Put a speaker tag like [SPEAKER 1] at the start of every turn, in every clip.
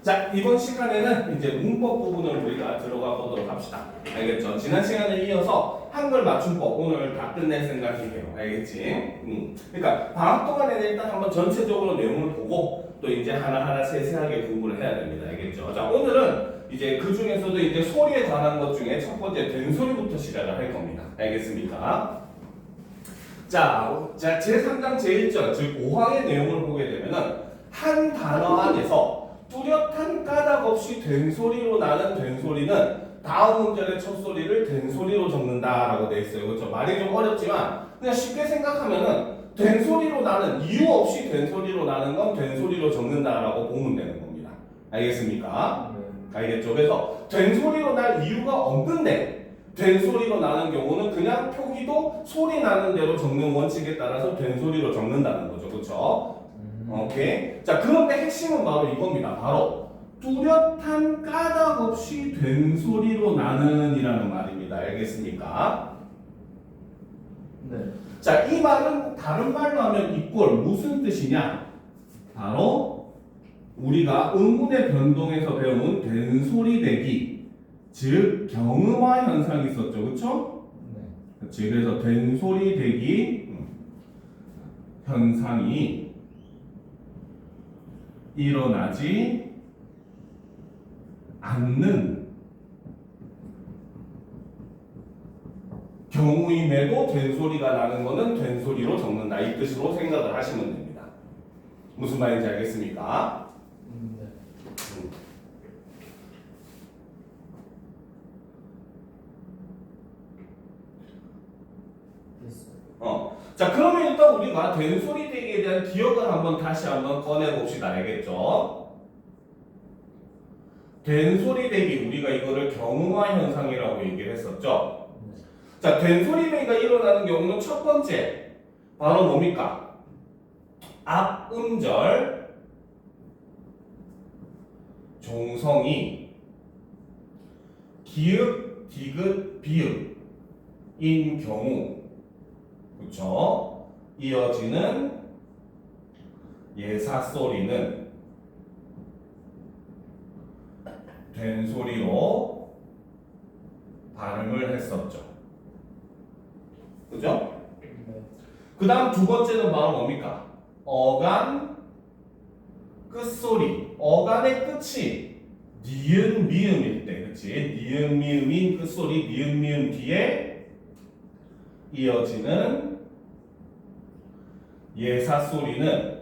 [SPEAKER 1] 자, 이번 시간에는 이제 문법 부분을 우리가 들어가 보도록 합시다. 알겠죠? 지난 시간에 이어서 한글 맞춤법 오늘 다 끝낼 생각이에요. 알겠지? 그러니까 방학 동안에는 일단 한번 전체적으로 내용을 보고 또 이제 하나하나 세세하게 공부를 해야 됩니다. 알겠죠? 자, 오늘은 이제 그 중에서도 이제 소리에 관한 것 중에 첫 번째 된소리부터 시작을 할 겁니다. 알겠습니까? 자, 제3장 제1절, 즉 5항의 내용을 보게 되면은 한 단어 안에서 뚜렷한 까닭 없이 된소리로 나는 된소리는 다음 음절의 첫 소리를 된소리로 적는다라고 되어 있어요. 그렇죠? 말이 좀 어렵지만 그냥 쉽게 생각하면은 된소리로 나는 이유 없이 된소리로 나는 건 된소리로 적는다라고 보면 되는 겁니다. 알겠습니까? 알겠죠? 그래서 된소리로 날 이유가 없는데 된소리로 나는 경우는 그냥 표기도 소리 나는 대로 적는 원칙에 따라서 된소리로 적는다는 거죠. 그렇죠? 오케이. 자, 그런데 핵심은 바로 이겁니다. 바로 뚜렷한 까닭 없이 된소리로 나는 이라는 말입니다. 알겠습니까?
[SPEAKER 2] 네.
[SPEAKER 1] 자, 이 말은 다른 말로 하면 이꼴 무슨 뜻이냐? 바로 우리가 의문의 변동에서 배운 된소리 대기, 즉 경음화 현상이 있었죠. 그렇죠?
[SPEAKER 2] 네.
[SPEAKER 1] 그렇지. 그래서 된소리 대기 현상이 일어나지 않는 경우임에도 된소리가 나는 것은 된소리로 적는다. 이 뜻으로 생각을 하시면 됩니다. 무슨 말인지 알겠습니까?
[SPEAKER 2] 네. 됐어요.
[SPEAKER 1] 자, 그러면 일단 우리가 된소리 대기에 대한 기억을 다시 한번 꺼내봅시다. 알겠죠? 된소리 대기, 우리가 이거를 경음화 현상이라고 얘기를 했었죠?
[SPEAKER 2] 네.
[SPEAKER 1] 자, 된소리 대기가 일어나는 경우는 첫 번째, 바로 뭡니까? 앞 음절, 종성이 기읍, 디귿, 비읍인 경우, 그쵸? 이어지는 예사 소리는 된소리로 발음을 했었죠. 그죠?
[SPEAKER 2] 네.
[SPEAKER 1] 그 다음 두 번째는 바로 뭡니까? 어간 끝소리. 어간의 끝이 니은 미음일 때, 그치? 니은 미음인 끝소리, 니은 미음 뒤에 이어지는 예사 소리는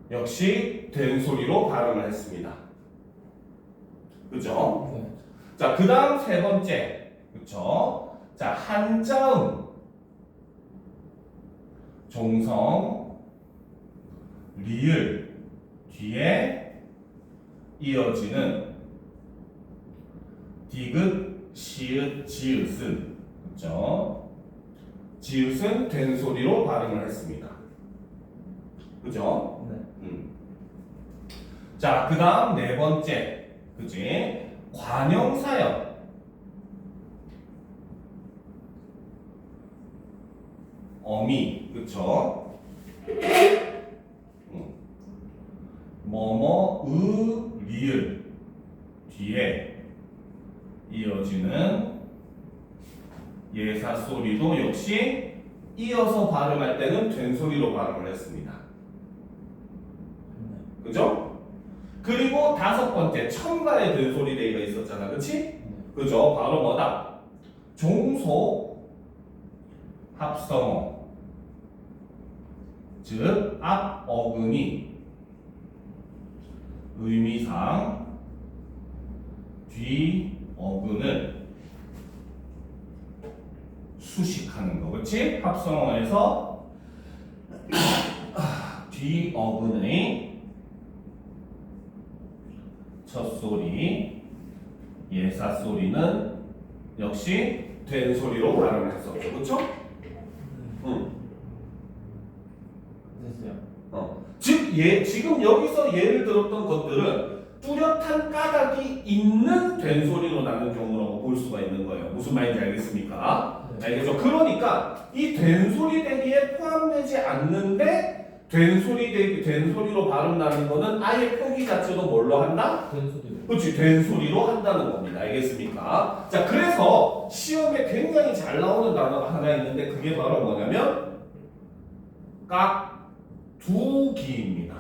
[SPEAKER 1] 역시 된소리로 발음을 했습니다. 그죠?
[SPEAKER 2] 네.
[SPEAKER 1] 자, 그 다음 세 번째. 그쵸? 자, 한자음, 종성, 리을 뒤에 이어지는 디귿, 시읒, 지읒은, 그쵸? 지읒은 된소리로 발음을 했습니다. 그죠?
[SPEAKER 2] 네.
[SPEAKER 1] 자, 그 다음 네 번째. 그치? 관형사역. 어미. 그쵸? 뭐뭐, 리을 뒤에 이어지는 예사 소리도 역시 이어서 발음할 때는 된소리로 발음을 했습니다. 그죠? 그리고 다섯 번째, 첨가의 된소리 대기가 있었잖아. 그치? 그죠? 바로 뭐다? 종소, 합성어. 즉, 앞 어근이 의미상 뒤 어근을 수식하는 거. 그치? 합성어에서 뒤 어근의 첫 소리, 예사 소리는 역시 된소리로 발음을 했었죠. 그쵸?
[SPEAKER 2] 됐어요.
[SPEAKER 1] 지금 여기서 예를 들었던 것들은 뚜렷한 까닭이 있는 된소리로 나는 경우라고 볼 수가 있는 거예요. 무슨 말인지 알겠습니까?
[SPEAKER 2] 네.
[SPEAKER 1] 알겠죠? 그러니까 이 된소리 대기에 포함되지 않는데 된 소리로 발음 나는 거는 아예 표기 자체도 뭘로 한다?
[SPEAKER 2] 된 소리.
[SPEAKER 1] 그렇지, 된 소리로 한다는 겁니다. 알겠습니까? 자, 그래서 시험에 굉장히 잘 나오는 단어가 하나 있는데 그게 바로 뭐냐면 깍두기입니다.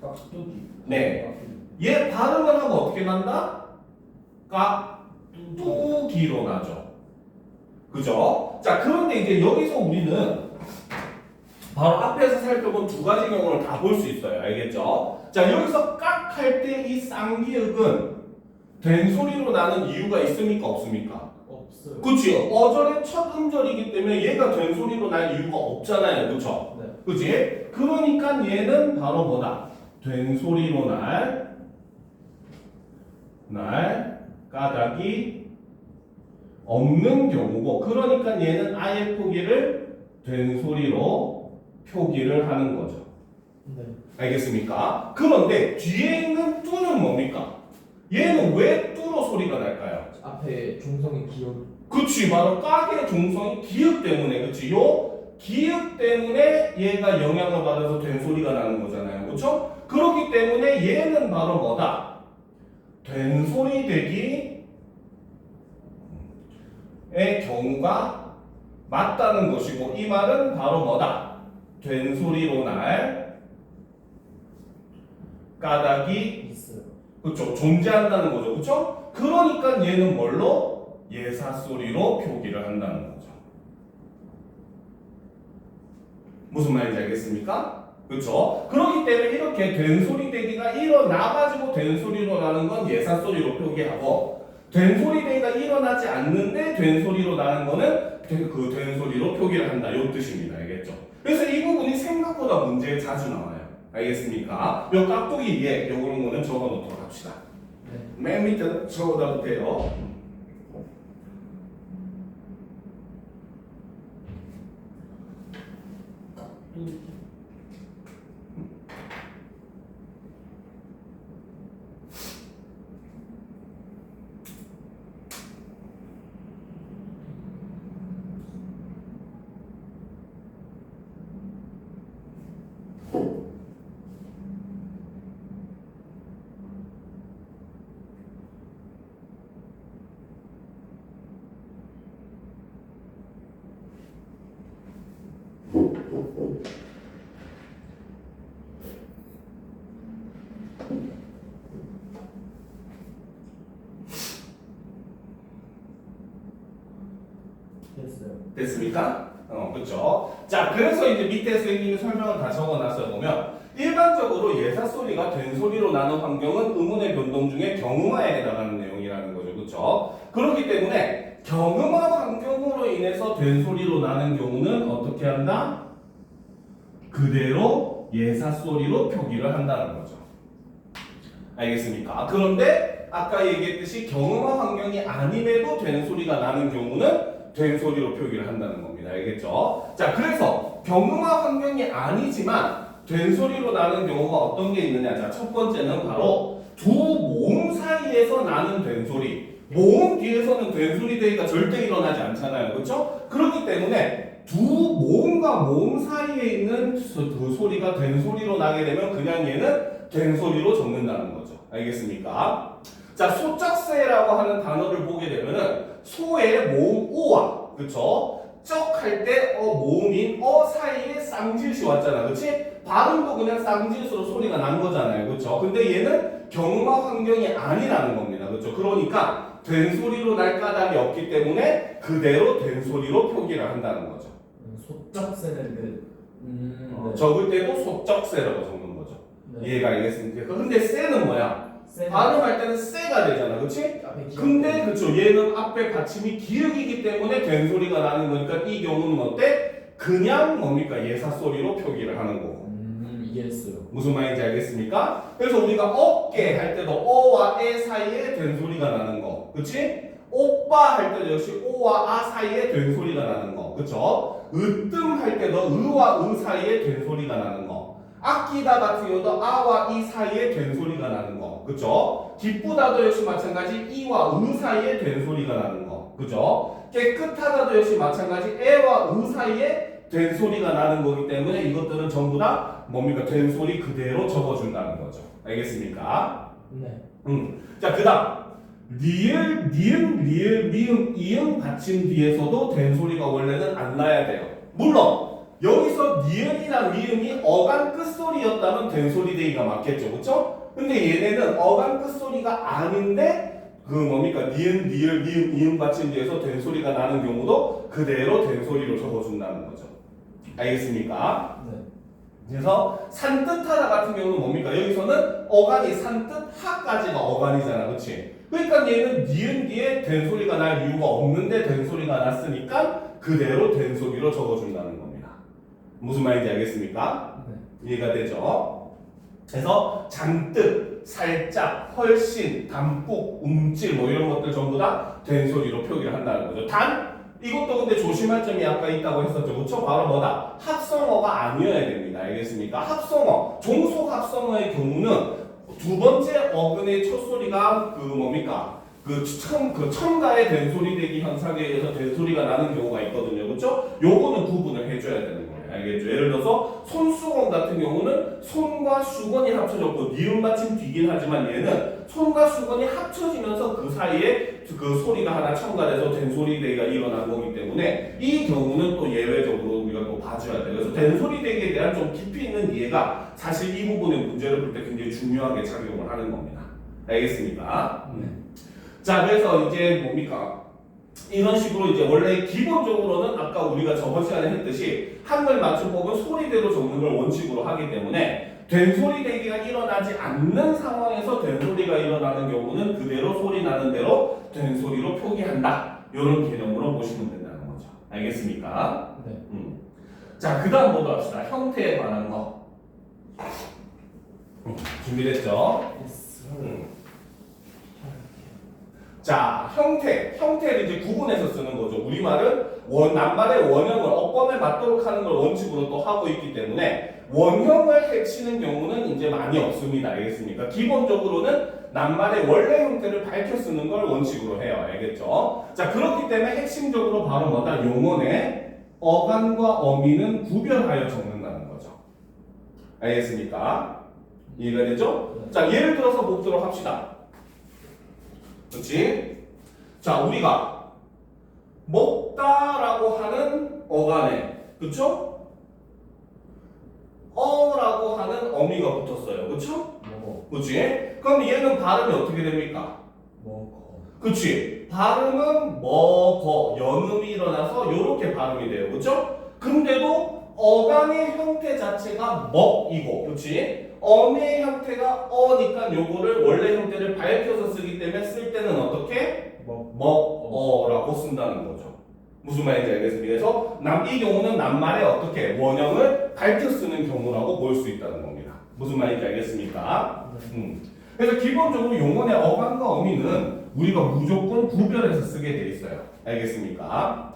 [SPEAKER 2] 깍두기.
[SPEAKER 1] 네. 얘 발음을 하면 어떻게 난다? 깍두기로 나죠. 그죠? 자, 그런데 이제 여기서 우리는 바로 앞에서 살펴본 두 가지 경우를 다 볼 수 있어요. 알겠죠? 자, 여기서 깍 할 때 이 쌍기역은 된 소리로 나는 이유가 있습니까? 없습니까?
[SPEAKER 2] 없어요.
[SPEAKER 1] 그치? 어절의 첫 음절이기 때문에 얘가 된 소리로 날 이유가 없잖아요. 그쵸?
[SPEAKER 2] 네.
[SPEAKER 1] 그치? 그러니까 얘는 바로 뭐다? 된 소리로 날 까닭이 없는 경우고, 그러니까 얘는 아예 표기를 된 소리로 표기를 하는 거죠.
[SPEAKER 2] 네.
[SPEAKER 1] 알겠습니까? 그런데 뒤에 있는 뚜는 뭡니까? 얘는 왜 뚜로 소리가 날까요?
[SPEAKER 2] 앞에 종성의 기억.
[SPEAKER 1] 그치, 바로 까의 종성이 기역 때문에, 그치? 요 기역 때문에 얘가 영향을 받아서 된 소리가 나는 거잖아요. 그쵸? 그렇기 때문에 얘는 바로 뭐다? 된 소리 되기의 경우가 맞다는 것이고, 이 말은 바로 뭐다? 된 소리로 날 까닭이
[SPEAKER 2] 있어요.
[SPEAKER 1] 그쵸, 존재한다는 거죠. 그쵸? 그러니까 얘는 뭘로? 예사 소리로 표기를 한다는 거죠. 무슨 말인지 알겠습니까? 그쵸? 그렇기 때문에 이렇게 된 소리 되기가 일어나가지고 된 소리로 나는 건 예사 소리로 표기하고, 된 소리 되기가 일어나지 않는데 된 소리로 나는 거는 그 된 소리로 표기를 한다. 요 뜻입니다. 알겠죠? 그래서 이 부분이 생각보다 문제에 자주 나와요. 알겠습니까? 요 깍두기 위에 요런 거는 적어 놓도록 합시다.
[SPEAKER 2] 네.
[SPEAKER 1] 맨 밑에 적어놔도 돼요.
[SPEAKER 2] 깍두기. 됐어요.
[SPEAKER 1] 됐습니까? 그렇죠. 자, 그래서 이제 밑에 선생님이 설명을 다 적어놨어 보면 일반적으로 예사 소리가 된 소리로 나는 환경은 의문의 변동 중에 경음화에 해당하는 내용이라는 거죠, 그렇죠? 그렇기 때문에 경음화 환경으로 인해서 된 소리로 나는 경우는 어떻게 한다? 그대로 예사 소리로 표기를 한다는 거죠. 알겠습니까? 그런데 아까 얘기했듯이 경음화 환경이 아님에도 된 소리가 나는 경우는 된 소리로 표기를 한다는 겁니다. 알겠죠? 자, 그래서 경음화 환경이 아니지만 된 소리로 나는 경우가 어떤 게 있느냐? 자, 첫 번째는 바로 두 모음 사이에서 나는 된 소리. 모음 뒤에서는 된 소리 되기가 절대 일어나지 않잖아요. 그렇죠? 그렇기 때문에 두 모음과 모음 사이에 있는 그 소리가 된 소리로 나게 되면 그냥 얘는 된 소리로 적는다는 거죠. 알겠습니까? 자, 소짝새라고 하는 단어를 보게 되면은 소의 모음 오와, 그쵸? 쩍 할 때 모음인 사이에 쌍질시 왔잖아. 그치? 발음도 그냥 쌍질시로 소리가 난 거잖아요. 그쵸? 근데 얘는 경음화 환경이 아니라는 겁니다. 그쵸? 그러니까 된 소리로 날 까닭이 없기 때문에 그대로 된 소리로 표기를 한다는 거죠.
[SPEAKER 2] 소짝새는 네.
[SPEAKER 1] 적을 때도 소짝새라고 적는 거죠.
[SPEAKER 2] 네.
[SPEAKER 1] 이해가 알겠습니까? 근데 쎄는 뭐야? 발음할 때는 쎄가 되잖아. 그치?
[SPEAKER 2] 앞에 기억.
[SPEAKER 1] 근데 그쵸, 얘는 앞에 받침이 기역이기 때문에 된 소리가 나는 거니까 이 경우는 어때? 그냥 뭡니까? 예사 소리로 표기를 하는 거고.
[SPEAKER 2] 이해했어요.
[SPEAKER 1] 무슨 말인지 알겠습니까? 그래서 우리가 어깨 할 때도 어와 에 사이에 된 소리가 나는 거. 그치? 오빠 할 때도 역시 오와 아 사이에 된 소리가 나는 거. 그쵸? 으뜸 할 때도 으와 으 사이에 된 소리가 나는 거. 아끼다 같은 경우도 아와 이 사이에 된 소리가 나는 거. 그죠? 기쁘다도 역시 마찬가지 이와 으 사이에 된 소리가 나는 거. 그죠? 깨끗하다도 역시 마찬가지 에와 으 사이에 된소리가 나는 거기 때문에 이것들은 전부 다 뭡니까? 된소리 그대로 적어준다는 거죠. 알겠습니까?
[SPEAKER 2] 네.
[SPEAKER 1] 자, 그 다음 리을, 니은, 리을, 미음, 이응 받침 뒤에서도 된소리가 원래는 안 나야 돼요. 물론 여기서 니은이랑 미음이 어간 끝소리였다면 된소리 되기가 맞겠죠. 그쵸? 근데 얘네는 어간 끝소리가 아닌데 그 뭡니까? 니은, 리을, 미음, 이응 받침 뒤에서 된소리가 나는 경우도 그대로 된소리로 적어준다는 거죠. 알겠습니까?
[SPEAKER 2] 네.
[SPEAKER 1] 그래서 산뜻하다 같은 경우는 뭡니까? 여기서는 어간이 산뜻 하까지가 어간이잖아, 그렇지? 그러니까 얘는 니은 뒤에 된소리가 날 이유가 없는데 된소리가 났으니까 그대로 된소리로 적어준다는 겁니다. 무슨 말인지 알겠습니까?
[SPEAKER 2] 네.
[SPEAKER 1] 이해가 되죠? 그래서 잔뜩, 살짝, 훨씬, 담뿍, 움찔 뭐 이런 것들 전부 다 된소리로 표기를 한다는 거죠. 단 이것도 근데 조심할 점이 아까 있다고 했었죠. 그렇죠? 바로 뭐다? 합성어가 아니어야 됩니다. 알겠습니까? 합성어, 종속 합성어의 경우는 두 번째 어근의 첫 소리가 그 뭡니까? 그 첨가의 된소리 대기 현상에 의해서 된소리가 나는 경우가 있거든요. 그렇죠? 요거는 구분을 해줘야 되는 거예요. 알겠죠? 예를 들어서 손수건 같은 경우는 손과 수건이 합쳐졌고 니은 받침 뒤긴 하지만 얘는 손과 수건이 합쳐지면서 그 사이에 그 소리가 하나 첨가돼서 된소리 대기가 일어난 거기 때문에 이 경우는 또 예외적으로 우리가 또 봐줘야 돼요. 그래서 된소리 대기에 대한 좀 깊이 있는 이해가 사실 이 부분의 문제를 볼 때 굉장히 중요하게 작용을 하는 겁니다. 알겠습니까?
[SPEAKER 2] 네.
[SPEAKER 1] 자, 그래서 이제 뭡니까? 이런 식으로 이제 원래 기본적으로는 아까 우리가 저번 시간에 했듯이 한글 맞춤법은 소리대로 적는 걸 원칙으로 하기 때문에 된소리 대기가 일어나지 않는 상황에서 된소리가 일어나는 경우는 그대로 소리 나는 대로 된소리로 표기한다. 이런 개념으로 보시면 된다는 거죠. 알겠습니까?
[SPEAKER 2] 네.
[SPEAKER 1] 자, 그 다음 보도록 합시다. 형태에 관한 거. 준비됐죠? 자, 형태를 이제 구분해서 쓰는 거죠. 우리말은 낱말의 원형을 어법에 맞도록 하는 걸 원칙으로 또 하고 있기 때문에 원형을 해치는 경우는 이제 많이 없습니다. 알겠습니까? 기본적으로는 낱말의 원래 형태를 밝혀 쓰는 걸 원칙으로 해요. 알겠죠? 자, 그렇기 때문에 핵심적으로 바로 뭐다? 용언의 어간과 어미는 구별하여 적는다는 거죠. 알겠습니까? 이해가 되죠? 자, 예를 들어서 보도록 합시다. 그렇지? 자, 우리가 먹다라고 하는 어간에, 그쵸? 어라고 하는 어미가 붙었어요. 그쵸?
[SPEAKER 2] 먹어.
[SPEAKER 1] 그치? 그럼 얘는 발음이 어떻게 됩니까?
[SPEAKER 2] 먹어.
[SPEAKER 1] 그치? 발음은 먹어, 연음이 일어나서 이렇게 발음이 돼요. 그쵸? 근데도 어간의 형태 자체가 먹이고, 그치? 어미의 형태가 어니까 요거를 원래 형태를 밝혀서 쓰기 때문에 쓸 때는 어떻게? 먹어라고 쓴다는 거죠. 무슨 말인지 알겠습니까? 그래서 이 경우는 낱말에 어떻게 원형을 밝혀 쓰는 경우라고 볼 수 있다는 겁니다. 무슨 말인지 알겠습니까? 그래서 기본적으로 용언의 어간과 어미는 우리가 무조건 구별해서 쓰게 돼 있어요. 알겠습니까?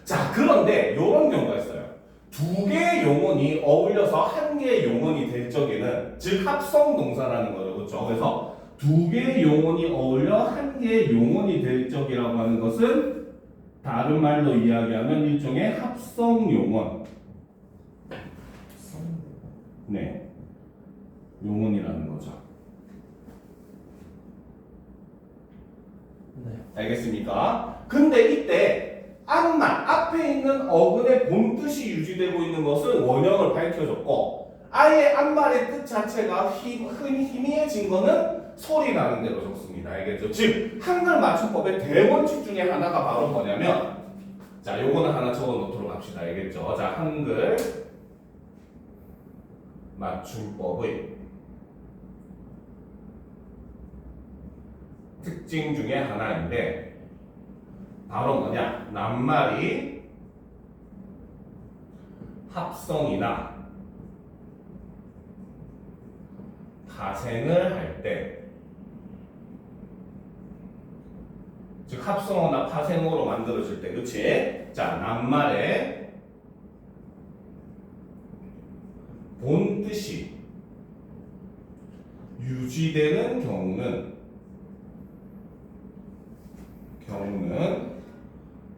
[SPEAKER 1] 자, 그런데 이런 경우가 있어요. 두 개의 용언이 어울려서 한 개의 용언이 될 적에는, 즉 합성 동사라는 거죠. 그렇죠? 그래서 두 개의 용언이 어울려 한 개의 용언이 될 적이라고 하는 것은 다른 말로 이야기하면 일종의 합성 용언. 네. 용언이라는 거죠.
[SPEAKER 2] 네.
[SPEAKER 1] 알겠습니까? 근데 이때 앞에 있는 어근의 본뜻이 유지되고 있는 것은 원형을 밝혀줬고 아예 앞말의 뜻 자체가 희미해진 거는 소리 나는 대로 적습니다. 알겠죠? 즉 한글 맞춤법의 대원칙 중에 하나가 바로 뭐냐면, 자, 요거는 하나 적어 놓도록 합시다. 알겠죠? 자, 한글 맞춤법의 특징 중에 하나인데 바로 뭐냐? 낱말이 합성이나 파생을 할 때, 즉 합성어나 파생어로 만들어질 때, 그치? 자, 낱말의 본뜻이 유지되는 경우는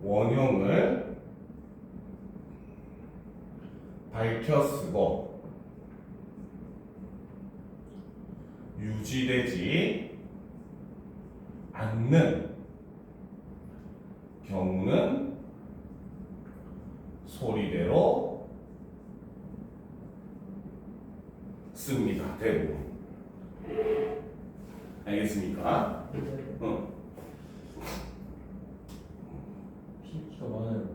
[SPEAKER 1] 원형을 밝혀쓰고 유지되지 않는 경우는 소리대로 씁니다. 대부분. 알겠습니까? 응.
[SPEAKER 2] PP가 많아요.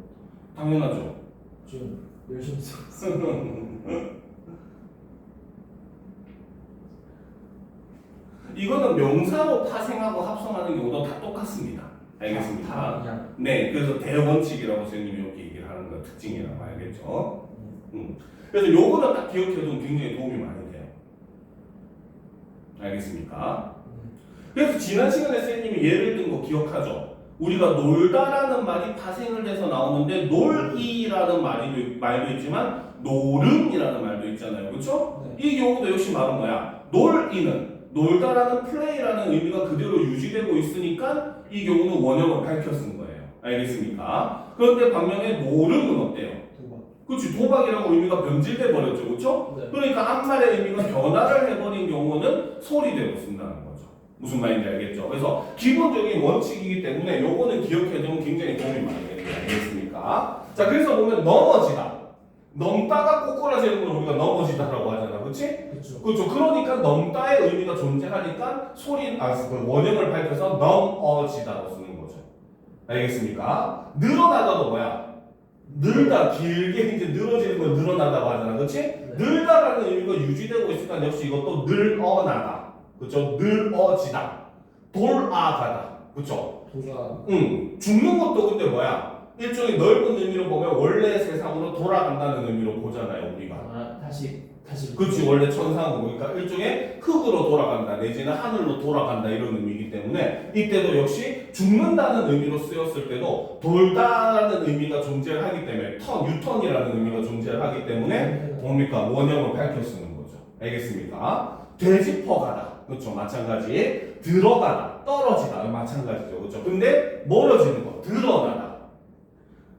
[SPEAKER 1] 당연하죠.
[SPEAKER 2] 좀 열심히 썼어요.
[SPEAKER 1] 이거는 명사로 파생하고 합성하는 경우도 다 똑같습니다. 알겠습니까?
[SPEAKER 2] 그냥
[SPEAKER 1] 네, 그래서 대원칙이라고 선생님이 이렇게 얘기를 하는 거 특징이라고 알겠죠? 그래서 요거는 딱 기억해두면 굉장히 도움이 많이 돼요. 알겠습니까? 그래서 지난 시간에 선생님이 예를 든 거 기억하죠? 우리가 놀다라는 말이 파생을 해서 나오는데 놀이라는 말도 있지만 노름이라는 말도 있잖아요. 그렇죠?
[SPEAKER 2] 네.
[SPEAKER 1] 이 경우도 역시 말은 뭐야? 놀이는 놀다라는 플레이라는 의미가 그대로 유지되고 있으니까 이 경우는 원형을 밝혀 쓴 거예요. 알겠습니까? 그런데 반면에 노름은 어때요?
[SPEAKER 2] 도박.
[SPEAKER 1] 그렇지, 도박이라고 의미가 변질돼 버렸죠. 그렇죠?
[SPEAKER 2] 네.
[SPEAKER 1] 그러니까 앞말의 의미가 변화를 해버린 경우는 소리대로 쓴다는 거죠. 무슨 말인지 알겠죠? 그래서 기본적인 원칙이기 때문에 요거는 기억해두면 굉장히 도움이 많이 됩니다. 알겠습니까? 자, 그래서 보면 넘어지다. 넘다가 꼬꾸라지는 걸 우리가 넘어지다라고 하잖아. 그렇지?
[SPEAKER 2] 그렇죠.
[SPEAKER 1] 그렇죠. 그러니까 넘다의 의미가 존재하니까 그 원형을 밝혀서 넘어지다로 쓰는 거죠. 알겠습니까? 늘어나다도 뭐야? 늘다, 길게 이제 늘어지는 걸 늘어나다고 하잖아. 그렇지?
[SPEAKER 2] 네.
[SPEAKER 1] 늘다라는 의미가 유지되고 있으니까 역시 이것도 늘어나다. 그렇죠? 늘어지다. 돌아가다. 그렇죠?
[SPEAKER 2] 도가
[SPEAKER 1] 죽는 것도 근데 뭐야? 일종의 넓은 의미로 보면 원래 세상으로 돌아간다는 의미로 보잖아요, 우리가.
[SPEAKER 2] 다시
[SPEAKER 1] 그렇지, 원래 천상으로. 그러니까 일종의 흙으로 돌아간다, 내지는 하늘로 돌아간다 이런 의미이기 때문에 이때도 역시 죽는다는 의미로 쓰였을 때도 돌다라는 의미가 존재하기 때문에 유턴이라는 의미가 존재하기 때문에 뭡니까? 원형을 밝혀 쓰는 거죠. 알겠습니까? 되짚어가다. 그렇죠, 마찬가지. 들어가다, 떨어지다, 마찬가지죠. 그렇죠. 근데 멀어지는 거, 드러나다.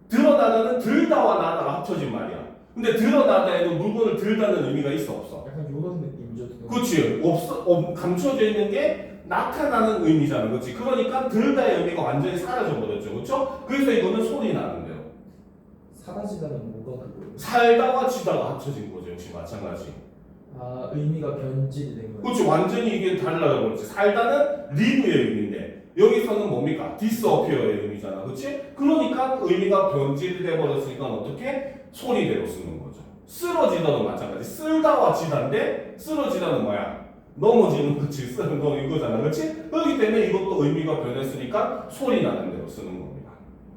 [SPEAKER 1] 드러나다는 들다와 나다가 합쳐진 말이야. 근데 드러나다에는 물건을 들다는 의미가 있어 없어?
[SPEAKER 2] 약간 요런 느낌이죠.
[SPEAKER 1] 그렇지. 감춰져 있는 게 나타나는 의미잖아. 그렇지. 그러니까 들다의 의미가 완전히 사라져 버렸죠. 그렇죠? 그래서 이거는 소리 나는데요.
[SPEAKER 2] 사라지다는 뭐가 그거예요?
[SPEAKER 1] 살다와 지다가 합쳐진 거죠. 역시 마찬가지.
[SPEAKER 2] 아, 의미가 변질이 된 거예요.
[SPEAKER 1] 그렇지. 완전히 이게 달라져 버렸지. 살다는 리브의 의미인데 여기서는 뭡니까? 디스어피어의 의미잖아. 그렇지? 그러니까 의미가 변질이 돼 버렸으니까 어떻게? 소리대로 쓰는 거죠. 쓰러지다도 마찬가지. 쓸다와 지다인데 쓰러지다는 뭐야? 넘어지는 거지. 쓰는 거 이거잖아. 그렇지? 그렇기 때문에 이것도 의미가 변했으니까 소리 나는 대로 쓰는 겁니다.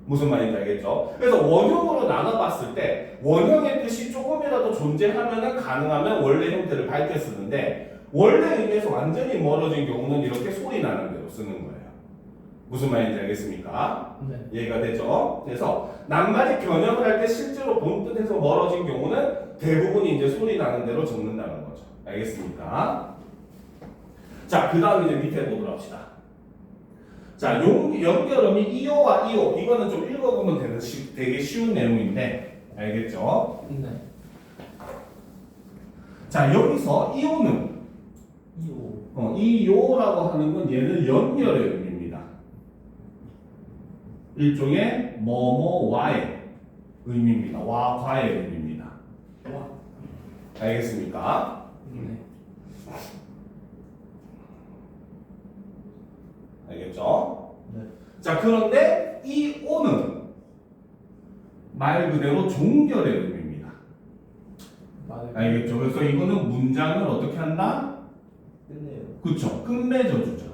[SPEAKER 1] 무슨 말인지 알겠죠? 그래서 원형으로 나눠봤을 때 원형의 뜻이 조금이라도 존재하면 가능하면 원래 형태를 밝혀 쓰는데 원래 의미에서 완전히 멀어진 경우는 이렇게 소리 나는 대로 쓰는 거예요. 무슨 말인지 알겠습니까?
[SPEAKER 2] 네.
[SPEAKER 1] 이해가 되죠? 그래서 낱말이 변형을 할 때 실제로 본 뜻에서 멀어진 경우는 대부분이 이제 소리 나는 대로 적는다는 거죠. 알겠습니까? 자, 그 다음 이제 밑에 보도록 합시다. 자, 연결음이 이오와 이오. 이거는 좀 읽어보면 되게 쉬운 내용인데, 알겠죠?
[SPEAKER 2] 네.
[SPEAKER 1] 자, 여기서 이오는,
[SPEAKER 2] 이오.
[SPEAKER 1] 이요라고 하는 건 얘는 연결의 의미입니다. 일종의 뭐뭐와의 의미입니다. 와과의 의미입니다.
[SPEAKER 2] 와.
[SPEAKER 1] 알겠습니까?
[SPEAKER 2] 네.
[SPEAKER 1] 알겠죠?
[SPEAKER 2] 네.
[SPEAKER 1] 자, 그런데 이 오는 말 그대로 종결의 의미입니다. 알겠죠? 그래서 이거는 문장을 어떻게 한다?
[SPEAKER 2] 끝내요.
[SPEAKER 1] 그쵸? 끝맺어 주죠.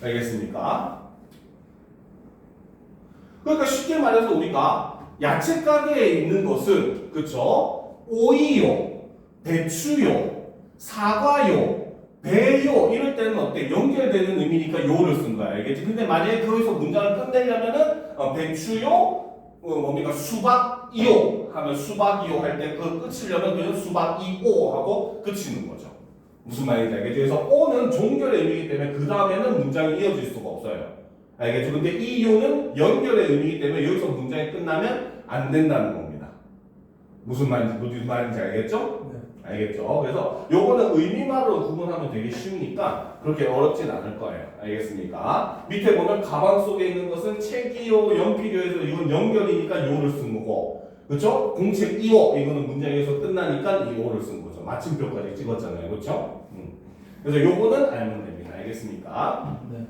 [SPEAKER 1] 알겠습니까? 그러니까 쉽게 말해서 우리가 야채 가게에 있는 것은 그쵸? 오이요, 배추요, 사과요, 배요 이럴 때는 어때? 연결되는 의미니까 요를 쓴 거야. 알겠지? 근데 만약에 거기서 문장을 끝내려면은 배추요, 뭡니까? 수박이요 하면 수박이요 할 때 그 끝이려면 그냥 수박이오 하고 끝이는 거죠. 무슨 말인지 알겠죠? 그래서 오는 종결의 의미이기 때문에 그 다음에는 문장이 이어질 수가 없어요. 알겠죠? 근데 이 요는 연결의 의미이기 때문에 여기서 문장이 끝나면 안 된다는 겁니다. 무슨 말인지 알겠죠?
[SPEAKER 2] 네.
[SPEAKER 1] 알겠죠? 그래서 요거는 의미만으로 구분하면 되게 쉬우니까 그렇게 어렵진 않을 거예요. 알겠습니까? 밑에 보면 가방 속에 있는 것은 책이요, 연필이요 해서 이건 연결이니까 요를 쓴 거고, 그렇죠? 공책 이요 이거는 문장에서 끝나니까 이요를 쓴 거죠. 마침표까지 찍었잖아요. 그렇죠? 그래서 요거는 알면 됩니다. 알겠습니까?
[SPEAKER 2] 네.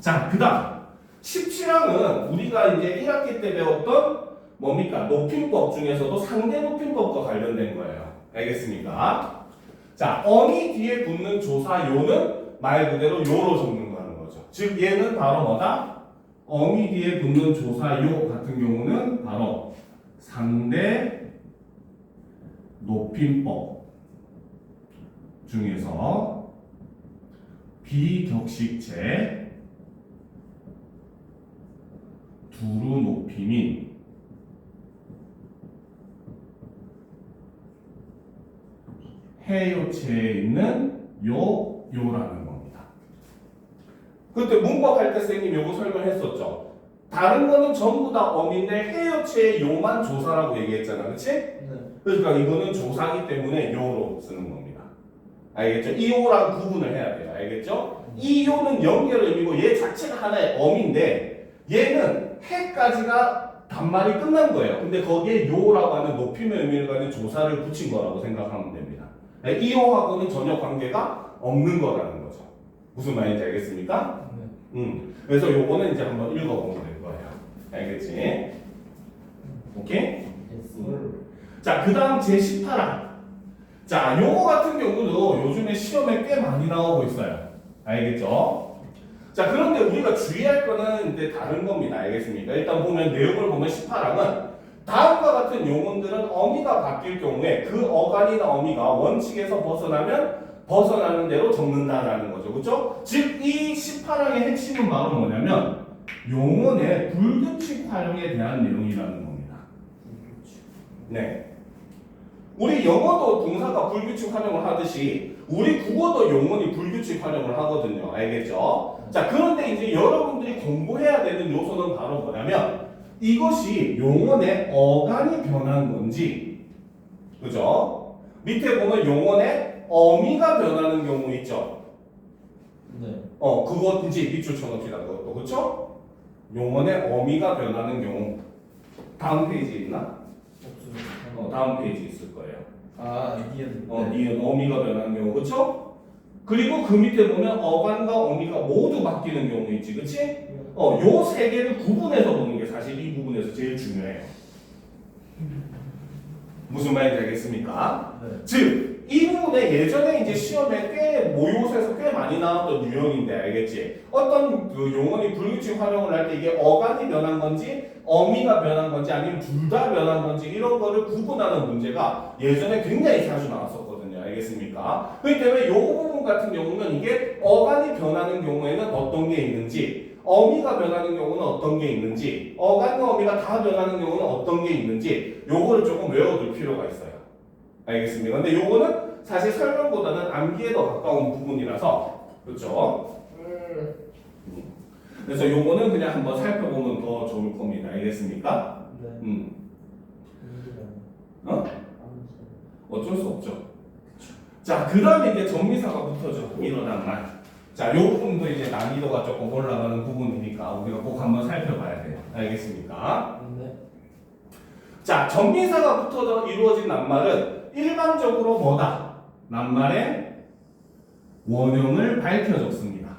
[SPEAKER 1] 자, 그다음 17항은 우리가 이제 1학기 때 배웠던 뭡니까? 높임법 중에서도 상대 높임법과 관련된 거예요. 알겠습니까? 자, 어미 뒤에 붙는 조사 요는 말 그대로 요로 적는 거 하는 거죠. 즉 얘는 바로 뭐다? 어미 뒤에 붙는 조사 요 같은 경우는 바로 상대 높임법 중에서 비격식체 두루 높임인 해요체에 있는 요라는 겁니다. 그때 문법 할 때 선생님 요거 설명했었죠. 다른 거는 전부 다 어민데 해요체의 요만 조사라고 얘기했잖아. 그치?
[SPEAKER 2] 네.
[SPEAKER 1] 그러니까 이거는 조사기 때문에 요로 쓰는 겁니다. 알겠죠? 이 요랑 구분을 해야 돼요. 알겠죠? 이 요는 연결 의미고 얘 자체가 하나의 어민데 얘는 해까지가 단말이 끝난 거예요. 근데 거기에 요라고 하는 높임의 의미를 가진 조사를 붙인 거라고 생각하면 됩니다. 이 요하고는 전혀 관계가 없는 거라는 거죠. 무슨 말인지 알겠습니까?
[SPEAKER 2] 네.
[SPEAKER 1] 그래서 요거는 이제 한번 읽어보면 될 거예요. 알겠지? 오케이? 자, 그 다음 제18항. 자, 요거 같은 경우도 요즘에 시험에 꽤 많이 나오고 있어요. 알겠죠? 자, 그런데 우리가 주의할 거는 이제 다른 겁니다. 알겠습니까? 일단 보면 내용을 보면 18항은 다음과 같은 용언들은 어미가 바뀔 경우에 그 어간이나 어미가 원칙에서 벗어나면 벗어나는 대로 적는다라는 거죠. 그렇죠? 즉, 이 18항의 핵심은 바로 뭐냐면 용언의 불규칙 활용에 대한 내용이라는 겁니다. 네. 우리 영어도 동사가 불규칙 활용을 하듯이 우리 국어도 용언이 불규칙 활용을 하거든요. 알겠죠? 자, 그런데 이제 여러분들이 공부해야 되는 요소는 바로 뭐냐면 이것이 용언의 어간이 변한 건지, 그죠? 밑에 보면 용언의 어미가 변하는 경우 있죠?
[SPEAKER 2] 네.
[SPEAKER 1] 그거 이제 밑줄 쳐놓기라는 것도, 그쵸? 용언의 어미가 변하는 경우. 다음 페이지에 있나?
[SPEAKER 2] 없어요.
[SPEAKER 1] 다음 페이지 있을 거예요.
[SPEAKER 2] 니은.
[SPEAKER 1] 니은 어미가 변하는 경우, 그쵸? 그리고 그 밑에 보면 어간과 어미가 모두 바뀌는 경우 있지, 그치? 요 세 개를 구분해서 보는 게 사실 이 부분에서 제일 중요해요. 무슨 말인지 알겠습니까?
[SPEAKER 2] 네.
[SPEAKER 1] 즉, 이 부분에 예전에 이제 시험에 꽤 모의고사에서 꽤 많이 나왔던 유형인데 알겠지? 어떤 그 용언이 불규칙 활용을 할 때 이게 어간이 변한 건지 어미가 변한 건지 아니면 둘 다 변한 건지 이런 거를 구분하는 문제가 예전에 굉장히 자주 나왔었거든요. 알겠습니까? 그렇기 때문에 이 부분 같은 경우는 이게 어간이 변하는 경우에는 어떤 게 있는지 어미가 변하는 경우는 어떤 게 있는지 어간과 어미가 다 변하는 경우는 어떤 게 있는지 요거를 조금 외워둘 필요가 있어요. 알겠습니까? 근데 요거는 사실 설명보다는 암기에 더 가까운 부분이라서 그렇죠? 그래서 요거는 그냥 한번 살펴보면 더 좋을 겁니다. 알겠습니까?
[SPEAKER 2] 네.
[SPEAKER 1] 어쩔 수 없죠. 자, 그 다음에 이제 정미사가 붙어져. 일어난 말. 자, 요 부분도 이제 난이도가 조금 올라가는 부분이니까 우리가 꼭 한번 살펴봐야 돼요. 알겠습니까?
[SPEAKER 2] 네.
[SPEAKER 1] 자, 정미사가 붙어져 이루어진 낱말은 일반적으로 뭐다? 낱말의 원형을 밝혀 적습니다.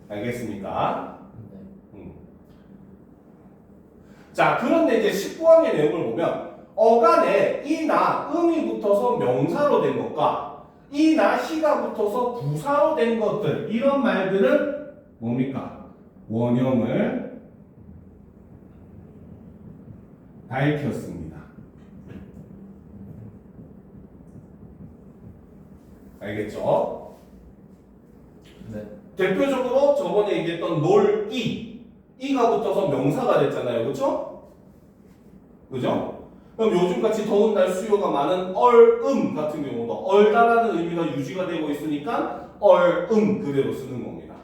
[SPEAKER 1] 알겠습니까? 자, 그런데 이제 19항의 내용을 보면 어간에 이나 음이 붙어서 명사로 된 것과 이나 희가 붙어서 부사로 된 것들 이런 말들은 뭡니까? 원형을 밝혔습니다. 알겠죠?
[SPEAKER 2] 네.
[SPEAKER 1] 대표적으로 저번에 얘기했던 이가 붙어서 명사가 됐잖아요. 그렇죠? 그죠? 그럼 요즘같이 더운 날 수요가 많은 같은 경우도 얼다라는 의미가 유지가 되고 있으니까 그대로 쓰는 겁니다.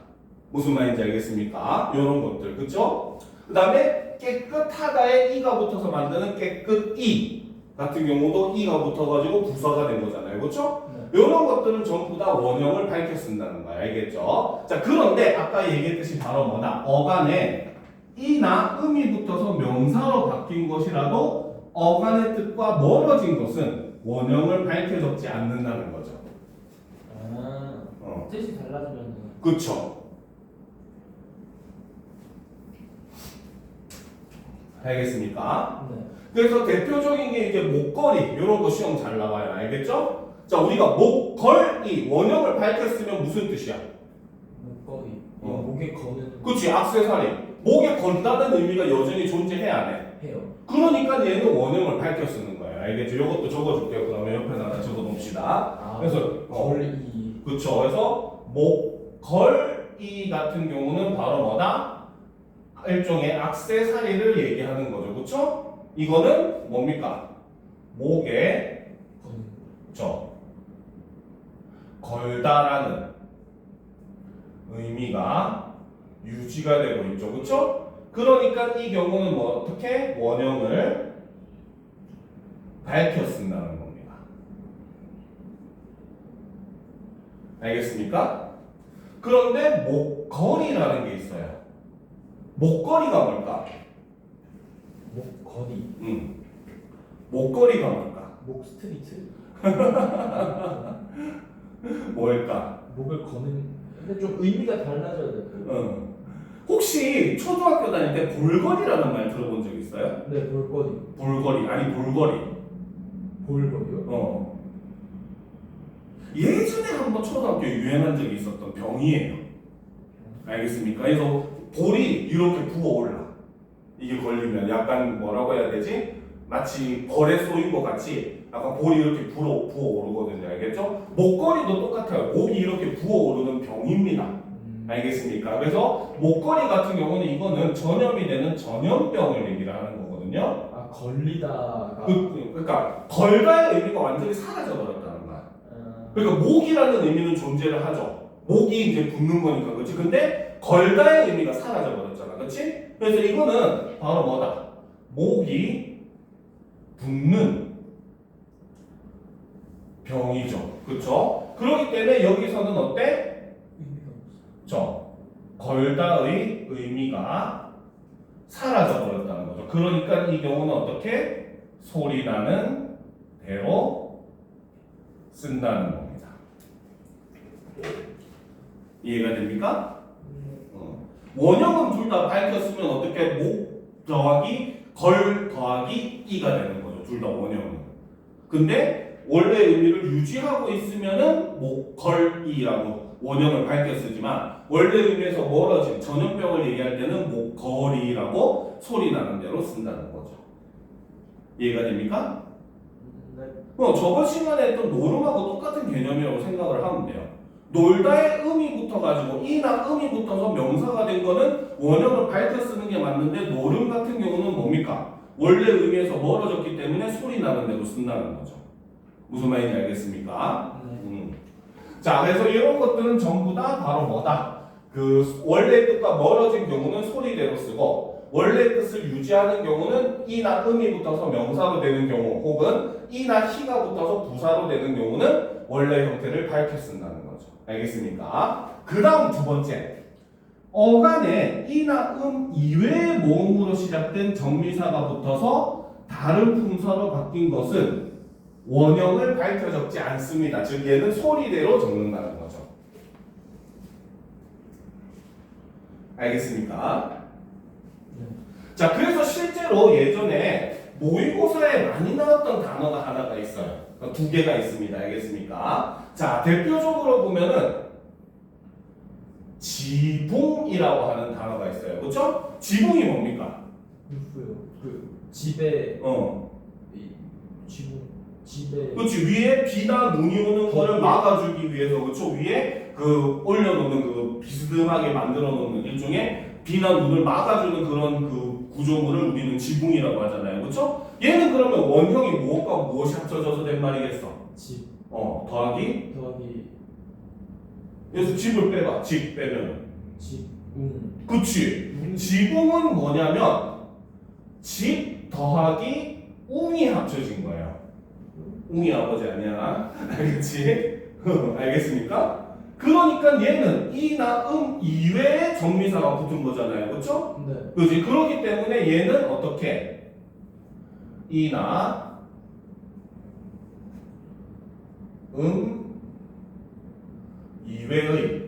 [SPEAKER 1] 무슨 말인지 알겠습니까? 이런 것들, 그쵸? 그 다음에 깨끗하다에 이가 붙어서 만드는 깨끗이 같은 경우도 이가 붙어가지고 부사가 된 거잖아요, 그쵸? 이런 것들은 전부 다 원형을 밝혀 쓴다는 거야, 알겠죠? 자, 그런데 아까 얘기했듯이 바로 뭐다? 어간에 이나 음이 붙어서 명사로 바뀐 것이라도 어간의 뜻과 멀어진 것은 원형을 밝혀 적지 않는다는 거죠.
[SPEAKER 2] 뜻이 달라지면.
[SPEAKER 1] 그쵸? 알겠습니까?
[SPEAKER 2] 네.
[SPEAKER 1] 그래서 대표적인 게 이제 목걸이 이런 거 시험 잘 나와요, 알겠죠? 자, 우리가 목걸이 원형을 밝혔으면 무슨 뜻이야?
[SPEAKER 2] 목걸이. 이거 목에 거는.
[SPEAKER 1] 그치, 액세서리. 목에 건다는 의미가 여전히 존재해야 안 해?
[SPEAKER 2] 해요.
[SPEAKER 1] 그러니까 얘는 원형을 밝혀 쓰는 거예요, 알겠죠? 이것도 적어줄게요. 그러면 옆에다가 적어놓읍시다. 그래서
[SPEAKER 2] 걸이.
[SPEAKER 1] 그쵸. 그래서 목걸이 같은 경우는 바로 뭐다? 일종의 액세서리를 얘기하는 거죠, 그쵸? 이거는 뭡니까? 목에
[SPEAKER 2] 거는.
[SPEAKER 1] 걸다라는 의미가 유지가 되고 있죠, 그쵸? 그러니까 이 경우는 뭐 어떻게 원형을 밝혀 쓴다는 겁니다. 알겠습니까? 그런데 목걸이라는 게 있어요. 목걸이가 뭘까?
[SPEAKER 2] 목걸이.
[SPEAKER 1] 목걸이가 뭘까?
[SPEAKER 2] 목 스트리트.
[SPEAKER 1] 뭘까?
[SPEAKER 2] 목을 거는. 근데 좀 의미가 달라져야 돼요.
[SPEAKER 1] 혹시 초등학교 다닐 때 볼거리라는 말 들어본 적 있어요?
[SPEAKER 2] 네, 볼거리.
[SPEAKER 1] 볼거리, 아니 볼거리.
[SPEAKER 2] 볼거리요?
[SPEAKER 1] 예전에 한번 초등학교에 유행한 적이 있었던 병이에요. 알겠습니까? 그래서 볼이 이렇게 부어올라. 이게 걸리면 약간 뭐라고 해야 되지? 마치 벌에 쏘인 것 같이 약간 볼이 이렇게 부어오르거든요. 알겠죠? 목걸이도 똑같아요. 목이 이렇게 부어오르는 병입니다. 알겠습니까? 그래서 목걸이 같은 경우는 이거는 전염이 되는 전염병을 얘기를 하는 거거든요.
[SPEAKER 2] 아, 걸리다가.
[SPEAKER 1] 그러니까 걸다의 의미가 완전히 사라져 버렸다는 거야. 그러니까 목이라는 의미는 존재를 하죠. 목이 이제 붙는 거니까, 그렇지? 근데 걸다의 의미가 사라져 버렸잖아, 그렇지? 그래서 이거는 바로 뭐다? 목이 붙는 병이죠, 그렇죠? 그렇기 때문에 여기서는 어때? 걸다의 의미가 사라져 버렸다는 거죠. 그러니까 이 경우는 어떻게? 소리 나는 대로 쓴다는 겁니다. 이해가 됩니까? 원형은 둘 다 밝혔으면 어떻게? 목 더하기 걸 더하기 이가 되는 거죠. 둘 다 원형은. 근데 원래 의미를 유지하고 있으면은 목걸이라고 원형을 밝혀 쓰지만 원래 의미에서 멀어진 전염병을 얘기할 때는 목걸이라고 소리 나는 대로 쓴다는 거죠. 이해가 됩니까?
[SPEAKER 2] 네.
[SPEAKER 1] 저번 시간에 했던 노름하고 똑같은 개념이라고 생각을 하면 돼요. 놀다의 음이 붙어가지고 이나 음이 붙어서 명사가 된 거는 원형을 밝혀 쓰는 게 맞는데 노름 같은 경우는 뭡니까? 원래 의미에서 멀어졌기 때문에 소리 나는 대로 쓴다는 거죠. 무슨 말인지 알겠습니까? 자, 그래서 이런 것들은 전부 다 바로 뭐다? 그 원래 뜻과 멀어진 경우는 소리대로 쓰고 원래 뜻을 유지하는 경우는 이나 음이 붙어서 명사로 되는 경우 혹은 이나 희가 붙어서 부사로 되는 경우는 원래 형태를 밝혀 쓴다는 거죠. 알겠습니까? 그 다음 두 번째, 어간에 이나 이외의 모음으로 시작된 정미사가 붙어서 다른 품사로 바뀐 것은 원형을 밝혀 적지 않습니다. 즉 얘는 소리대로 적는다는 거죠. 알겠습니까? 자, 그래서 실제로 예전에 모의고사에 많이 나왔던 단어가 하나가 있어요. 두 개가 있습니다. 알겠습니까? 자, 대표적으로 보면은 지붕이라고 하는 단어가 있어요. 그렇죠? 지붕이 뭡니까?
[SPEAKER 2] 루프요. 그 집에 지붕 집에.
[SPEAKER 1] 그렇지. 위에 비나 눈이 오는 거를 막아주기 위해서, 그렇죠? 위에 그 올려놓는 그 비스듬하게 만들어 놓는 일종의 비나 눈을 막아주는 그런 그 구조물을 우리는 지붕이라고 하잖아요. 그렇죠? 얘는 그러면 원형이 무엇과 무엇이 합쳐져서 된 말이겠어?
[SPEAKER 2] 집.
[SPEAKER 1] 더하기.
[SPEAKER 2] 더하기.
[SPEAKER 1] 그래서 집을 빼봐. 집 빼면 그치. 지붕은 뭐냐면 집 더하기 웅이 합쳐진 거예요. 웅이 아버지 아니야. 알겠지? 알겠습니까? 그러니까 얘는 이나 이외에 정미사가 붙은 거잖아요. 그렇죠?
[SPEAKER 2] 네.
[SPEAKER 1] 그렇지. 그렇기 때문에 얘는 어떻게? 이나 이외의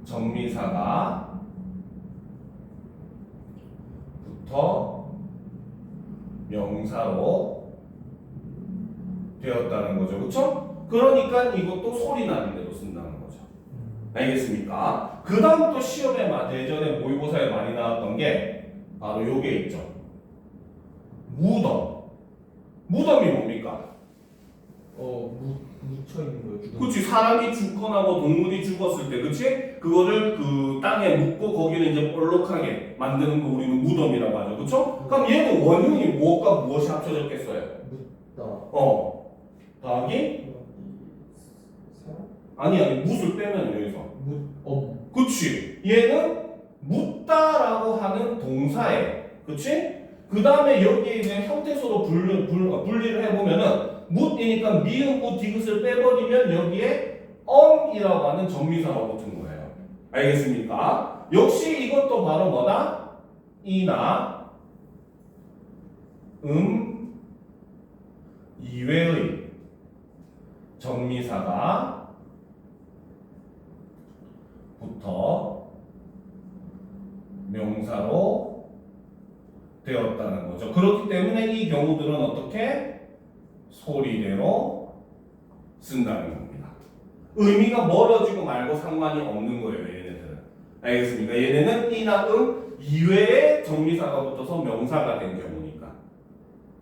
[SPEAKER 1] 정미사가 붙어 명사로 되었다는 거죠. 그렇죠? 그러니까 이것도 소리 나는 대로 쓴다는 거죠. 알겠습니까? 그 다음 또 시험에 예전에 모의고사에 많이 나왔던 게 바로 요게 있죠. 무덤. 무덤이 뭡니까?
[SPEAKER 2] 묻혀 있는 거예요. 죽은
[SPEAKER 1] 그렇지. 사람이 죽거나 뭐 동물이 죽었을 때, 그렇지? 그거를 그 땅에 묻고 거기를 이제 볼록하게 만드는 거 우리는 무덤이라고 하죠. 그렇죠? 그럼 얘는 원흉이 무엇과 무엇이 합쳐졌겠어요?
[SPEAKER 2] 묻다.
[SPEAKER 1] 더하기?
[SPEAKER 2] 사람?
[SPEAKER 1] 아니 묻을 빼면 여기서. 그치. 얘는 묻다라고 하는 동사에, 그치? 그 다음에 여기에 이제 형태소로 분리를 해보면은 묻이니까 미음, 우, 디귿을 빼버리면 여기에 엄이라고 하는 정미사가 붙은 거예요. 알겠습니까? 역시 이것도 바로 뭐다? 이나 이외의 정미사가 붙어 명사로 되었다는 거죠. 그렇기 때문에 이 경우들은 어떻게? 소리대로 쓴다는 겁니다. 의미가 멀어지고 말고 상관이 없는 거예요, 얘네들은. 알겠습니까? 얘네는 이나 이외에 정미사가 붙어서 명사가 된 경우니까.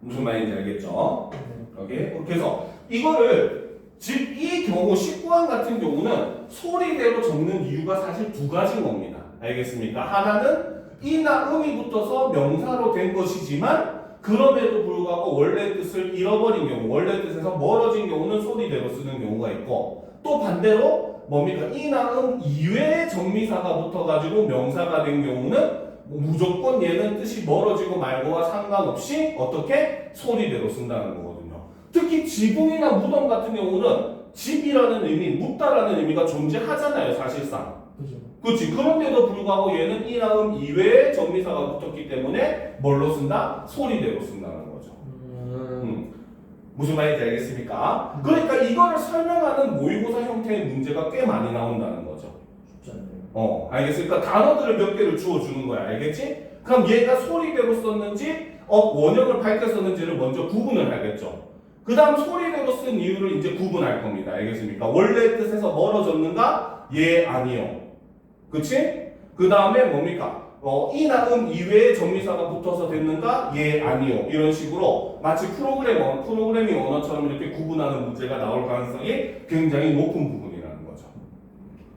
[SPEAKER 1] 무슨 말인지 알겠죠? 오케이? 그래서 이거를 즉 이 경우 19항 같은 경우는 소리대로 적는 이유가 사실 두 가지인 겁니다. 알겠습니까? 하나는 이나 이 붙어서 명사로 된 것이지만 그럼에도 불구하고 원래 뜻을 잃어버린 경우, 원래 뜻에서 멀어진 경우는 소리대로 쓰는 경우가 있고, 또 반대로 뭡니까? 이나 이외에 정미사가 붙어가지고 명사가 된 경우는 무조건 얘는 뜻이 멀어지고 말고와 상관없이 어떻게? 소리대로 쓴다는 거거든요. 특히 지붕이나 무덤 같은 경우는 집이라는 의미, 묻다라는 의미가 존재하잖아요, 사실상. 그렇지. 그런데도 불구하고 얘는 이나 이외에 정미사가 붙었기 때문에 뭘로 쓴다? 소리대로 쓴다는 거죠. 무슨 말인지 알겠습니까? 그러니까 이거를 설명하는 모의고사 형태의 문제가 꽤 많이 나온다는 거죠.
[SPEAKER 2] 쉽지 않네요.
[SPEAKER 1] 알겠습니까? 단어들을 몇 개를 주어주는 거야. 알겠지? 그럼 얘가 소리대로 썼는지 원형을 밝혔었는지를 먼저 구분을 하겠죠. 그 다음 소리대로 쓴 이유를 이제 구분할 겁니다. 알겠습니까? 원래 뜻에서 멀어졌는가? 예, 아니요. 그치? 그 다음에 뭡니까? 이나 이외에 정미사가 붙어서 됐는가? 예, 아니요. 이런 식으로 마치 프로그래밍 언어처럼 이렇게 구분하는 문제가 나올 가능성이 굉장히 높은 부분이라는 거죠.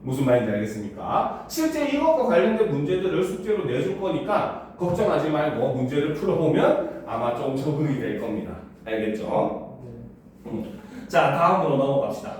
[SPEAKER 1] 무슨 말인지 알겠습니까? 실제 이것과 관련된 문제들을 숙제로 내줄 거니까 걱정하지 말고 문제를 풀어보면 아마 좀 적응이 될 겁니다. 알겠죠? 자, 다음으로 넘어갑시다.